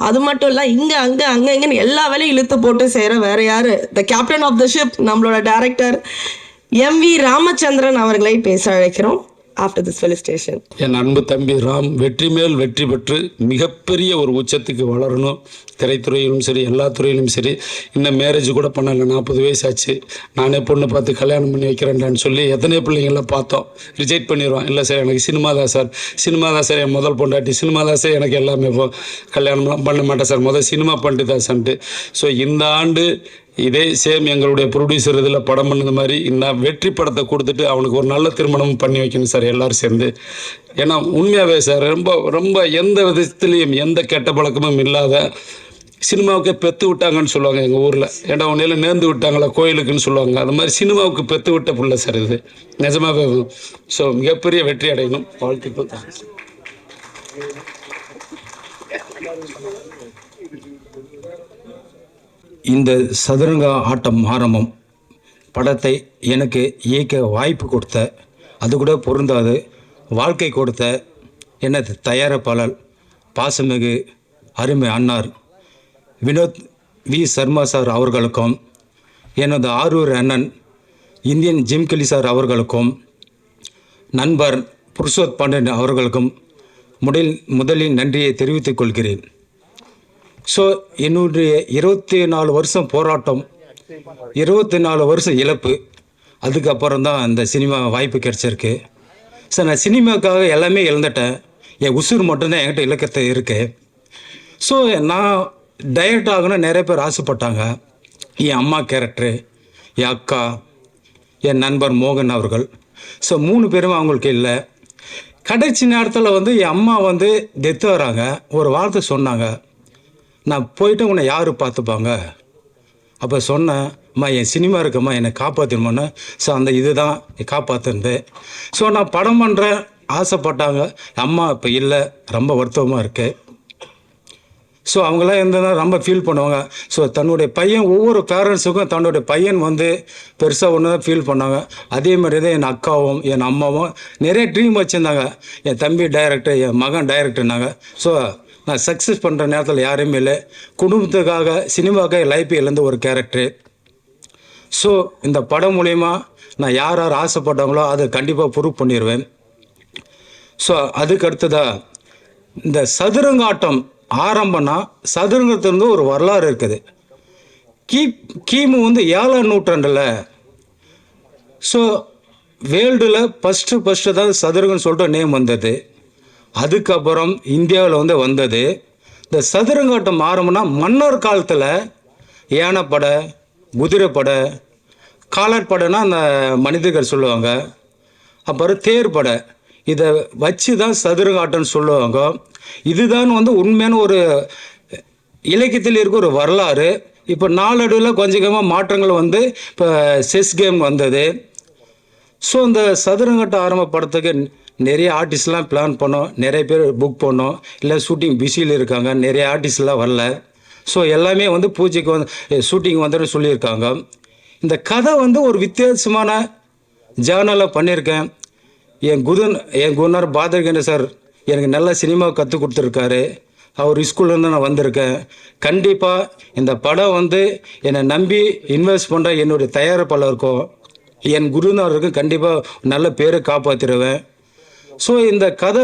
அது மட்டும் இல்லை, இங்கே அங்கேன்னு எல்லா வேலையும் இழுத்து போட்டு செய்கிற வேற யார், the captain of the ship, நம்மளோட டைரக்டர் எம்.வி. ராமச்சந்திரன் அவர்களை பேச அழைக்கிறோம். After this felicitation. என் அன்பு தம்பி ராம் வெற்றி மேல் வெற்றி பெற்று மிகப்பெரிய ஒரு உச்சத்துக்கு வளரணும். திரைத்துறையிலும் சரி, எல்லா துறையிலும் சரி. இன்னும் மேரேஜ் கூட பண்ணல, 40 வயசு ஆச்சு. நானே பொண்ணு பார்த்து கல்யாணம் பண்ணி வைக்கிறேன்டான்னு சொல்லி எத்தனை பிள்ளைங்களாம் பார்த்தோம், ரிஜெக்ட் பண்ணிடுவோம். இல்லை சார், எனக்கு சினிமா தான் சார் என் முதல் பொண்டாட்டி, சினிமா தான் சார் எனக்கு எல்லாமே. இப்போ கல்யாணம்லாம் பண்ண மாட்டேன் சார், முதல் சினிமா பண்ணிட்டு தான் சார்ன்ட்டு. ஸோ இந்த ஆண்டு இதே சேம் எங்களுடைய ப்ரொடியூசர் இதில் படம் பண்ணது மாதிரி இந்த வெற்றி படத்தை கொடுத்துட்டு அவனுக்கு ஒரு நல்ல திருமணம் பண்ணி வைக்கணும் சார், எல்லோரும் சேர்ந்து. ஏன்னா உண்மையாகவே சார் ரொம்ப ரொம்ப எந்த விதத்துலேயும் எந்த கெட்ட பழக்கமும் இல்லாத, சினிமாவுக்கு பெற்று விட்டாங்கன்னு சொல்லுவாங்க எங்கள் ஊரில். ஏன்னா உன்னையில நேர்ந்து விட்டாங்களா கோயிலுக்குன்னு சொல்லுவாங்க. அது மாதிரி சினிமாவுக்கு பெற்று விட்ட பிள்ளை சார் இது, நிஜமாகவே. ஸோ மிகப்பெரிய வெற்றி அடையணும், வாழ்த்துக்கள். இந்த சதுரங்க ஆட்டம் ஆரம்பம் படத்தை எனக்கு இயக்க வாய்ப்பு கொடுத்த, அது கூட பொருந்தாது வாழ்க்கை கொடுத்த எனது தயாரிப்பாளர் பாசமிகு அருமை அன்னார் வினோத் வி சர்மா சார் அவர்களுக்கும், எனது ஆரூர் அண்ணன் இந்தியன் ஜிம்கெலி சார் அவர்களுக்கும், நண்பர் புருஷோத் பாண்டியன் அவர்களுக்கும் முதலில் நன்றியை தெரிவித்துக் கொள்கிறேன். ஸோ என்னுடைய 24 வருஷம் போராட்டம், 24 வருஷம் இழப்பு, அதுக்கப்புறம் தான் அந்த சினிமா வாய்ப்பு கிடைச்சிருக்கு. ஸோ நான் சினிமாவுக்காக எல்லாமே இழந்துட்டேன். என் உசுர் மட்டும்தான் என்கிட்ட இலக்கத்தை இருக்கு. ஸோ நான் டைரக்ட் ஆகணும்னு நிறைய பேர் ஆசைப்பட்டாங்க. என் அம்மா கேரக்டரு, என் அக்கா, என் நண்பர் மோகன் அவர்கள். ஸோ 3 பேரும் அவங்களுக்கு இல்லை. கடைசி நேரத்தில் வந்து என் அம்மா வந்து டெத்து வராங்க. ஒரு வார்த்தை சொன்னாங்க, நான் போயிட்டு உன்னை யார் பார்த்துப்பாங்க? அப்போ சொன்னேன், அம்மா என் சினிமா இருக்கம்மா, என்னை காப்பாற்றணுமான்னு. ஸோ அந்த இதுதான் காப்பாற்றுனது. ஸோ நான் படம் பண்ணுறேன் ஆசைப்பட்டாங்க. அம்மா இப்போ இல்லை, ரொம்ப வருத்தமாக இருக்குது. ஸோ அவங்களாம் இருந்ததுனா ரொம்ப ஃபீல் பண்ணுவாங்க. ஸோ தன்னுடைய பையன், ஒவ்வொரு பேரண்ட்ஸுக்கும் தன்னுடைய பையன் வந்து பெருசாக ஒன்று தான் ஃபீல் பண்ணாங்க. அதே மாதிரி தான் என் அக்காவும் என் அம்மாவும் நிறைய ட்ரீம் வச்சுருந்தாங்க. என் தம்பி டைரக்டர், என் மகன் டைரக்டர்னாங்க. ஸோ நான் சக்ஸஸ் பண்ணுற நேரத்தில் யாருமே இல்லை. குடும்பத்துக்காக சினிமாவுக்காக லைஃப் இழந்த ஒரு கேரக்டரு. ஸோ இந்த படம் மூலயமா நான் யார் யார் ஆசைப்பட்டாங்களோ அதை கண்டிப்பாக ப்ரூவ் பண்ணிடுவேன். ஸோ அதுக்கு அடுத்ததாக இந்த சதுரங்காட்டம் ஆரம்பம்னா சதுரங்கத்திலிருந்து ஒரு வரலாறு இருக்குது. கிமு 7ஆம் நூற்றாண்டில் ஸோ வேர்ல்டில் ஃபஸ்ட்டு தான் சதுரங்கன்னு சொல்லிட்டு நேம் வந்தது. அதுக்கப்புறம் இந்தியாவில் வந்தது. இந்த சதுரங்காட்டம் ஆரம்பம்னா மன்னர் காலத்தில் யானைப்படை, குதிரைப்படை, காலாட்படைனா அந்த மனிதர்கள் சொல்லுவாங்க, அப்புறம் தேர்படை, இதை வச்சு தான் சதுரங்காட்டம்னு சொல்லுவாங்க. இதுதான் உண்மையான ஒரு இலக்கியத்தில் இருக்க ஒரு வரலாறு. இப்போ நாளடைவில் கொஞ்சமாக மாற்றங்கள் இப்போ செஸ் கேம் வந்தது. ஸோ இந்த சதுரங்காட்டம் ஆரம்ப படத்துக்கு நிறைய ஆர்டிஸ்ட்லாம் பிளான் பண்ணோம், நிறைய பேர் புக் பண்ணோம், இல்லை ஷூட்டிங் பிஸியில் இருக்காங்க, நிறைய ஆர்டிஸ்ட்லாம் வரல. ஸோ எல்லாமே பூஜைக்கு ஷூட்டிங் வந்துன்னு சொல்லியிருக்காங்க. இந்த கதை ஒரு வித்தியாசமான ஜேர்னலில் பண்ணியிருக்கேன். என் குருநார் பாதர்கேந்திர சார் எனக்கு நல்ல சினிமா கற்றுக் கொடுத்துருக்காரு. அவர் ஸ்கூல்லேருந்து நான் வந்திருக்கேன். கண்டிப்பாக இந்த படம் என்னை நம்பி இன்வெஸ்ட் பண்ணுற என்னுடைய தயாரிப்பாளருக்கும் என் குருநாதருக்கும் கண்டிப்பாக நல்ல பேரை காப்பாற்றிடுவேன். ஸோ இந்த கதை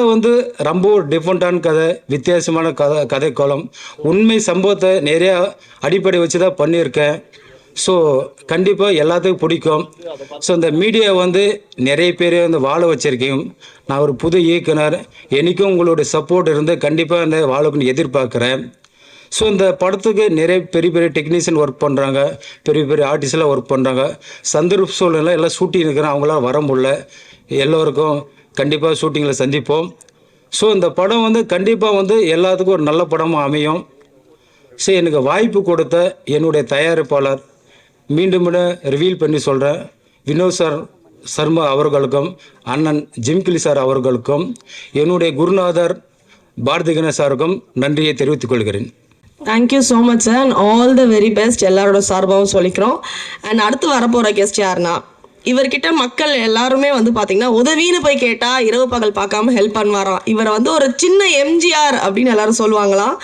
ரொம்ப ஒரு டிஃப்ரெண்ட்டான கதை, வித்தியாசமான கதைக்கோளம், உண்மை சம்பவத்தை நிறையா அடிப்படை வச்சு தான் பண்ணியிருக்கேன். ஸோ கண்டிப்பாக எல்லாத்துக்கும் பிடிக்கும். ஸோ இந்த மீடியா நிறைய பேர் வாழ வச்சிருக்கேன். நான் ஒரு புது இயக்குனர், எனக்கும் உங்களுடைய சப்போர்ட் இருந்து கண்டிப்பாக அந்த வாழக்குன்னு எதிர்பார்க்குறேன். ஸோ இந்த படத்துக்கு நிறைய பெரிய பெரிய டெக்னீஷியன் ஒர்க் பண்ணுறாங்க, பெரிய பெரிய ஆர்டிஸ்டெலாம் ஒர்க் பண்ணுறாங்க. சந்தர்ப்ப சூழ்நிலை எல்லாம் ஷூட்டிங் இருக்கிறேன், அவங்களாம் வர முடியல. எல்லோருக்கும் கண்டிப்பாக ஷூட்டிங்கில் சந்திப்போம். ஸோ இந்த படம் கண்டிப்பாக எல்லாத்துக்கும் ஒரு நல்ல படமாக அமையும். ஸோ எனக்கு வாய்ப்பு கொடுத்த என்னுடைய தயாரிப்பாளர் மீண்டும் ரிவீல் பண்ணி சொல்கிறேன், வினோத் சார் சர்மா அவர்களுக்கும், அண்ணன் ஜிம்கிலி சார் அவர்களுக்கும், என்னுடைய குருநாதர் பாரதி கணேஷ் சாருக்கும் நன்றியை தெரிவித்துக் கொள்கிறேன். Thank you so much sir, and all the very best எல்லாரோட சார்பாகவும் சொல்லிக்கிறோம். அண்ட் அடுத்து வரப்போகிற கெஸ்ட் யாருன்னா, இவர்கிட்ட மக்கள் எல்லாருமே பார்த்தீங்கன்னா உதவின்னு போய் கேட்டால் இரவு பகல் பார்க்காம ஹெல்ப் பண்ணுவாராம். இவரை ஒரு சின்ன எம்ஜிஆர் அப்படின்னு எல்லாரும் சொல்லுவாங்களாம்.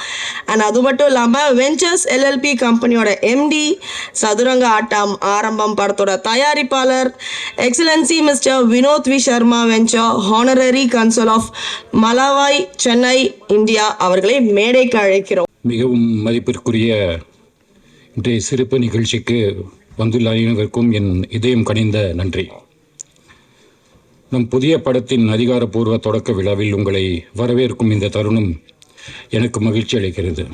அண்ட் அது மட்டும் இல்லாமல் வெஞ்சர்ஸ் எல்எல்பி கம்பெனியோட எம்டி, சதுரங்க ஆட்டம் ஆரம்பம் படத்தோட தயாரிப்பாளர், excellency mister Vinod V Sharma venture honorary consul of Malawi Chennai India அவர்களை மேடைக்கு அழைக்கிறோம். மிகவும் மதிப்பிற்குரிய இன்றைய சிறப்பு நிகழ்ச்சிக்கு வந்துள்ள அனைவருக்கும் என் இதயம் கனிந்த நன்றி. நம் புதிய படத்தின் அதிகாரப்பூர்வ தொடக்க விழாவில் உங்களை வரவேற்கும் இந்த தருணம் எனக்கு மகிழ்ச்சி அளிக்கிறது.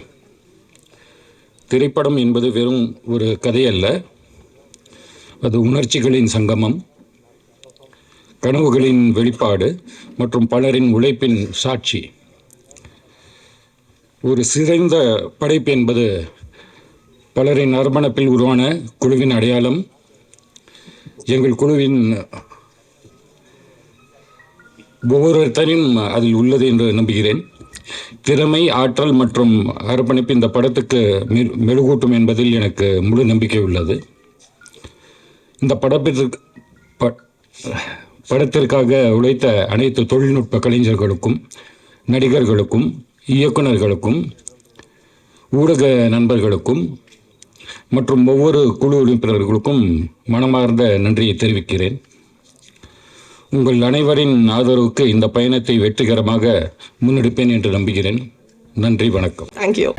திரைப்படம் என்பது வெறும் ஒரு கதை அல்ல, அது உணர்ச்சிகளின் சங்கமம், கனவுகளின் வெளிப்பாடு மற்றும் பலரின் உழைப்பின் சாட்சி. ஒரு சிறந்த படைப்பு என்பது பலரின் அர்ப்பணிப்பில் உருவான குழுவின் அடையாளம். எங்கள் குழுவின் ஒவ்வொருத்தரின் அதில் உள்ளது என்று நம்புகிறேன். திறமை, ஆற்றல் மற்றும் அர்ப்பணிப்பு இந்த படத்துக்கு மெருகூட்டும் என்பதில் எனக்கு முழு நம்பிக்கை உள்ளது. இந்த படத்திற்காக உழைத்த அனைத்து தொழில்நுட்ப கலைஞர்களுக்கும், நடிகர்களுக்கும், இயக்குநர்களுக்கும், ஊடக நண்பர்களுக்கும் மற்றும் ஒவ்வொரு குழு உறுப்பினர்களுக்கும் மனமார்ந்த நன்றியை தெரிவிக்கிறேன். உங்கள் அனைவரின் ஆதரவுக்கு இந்த பயணத்தை வெற்றிகரமாக முன்னெடுப்பேன் என்று நம்புகிறேன். நன்றி, வணக்கம். தேங்க்யூ.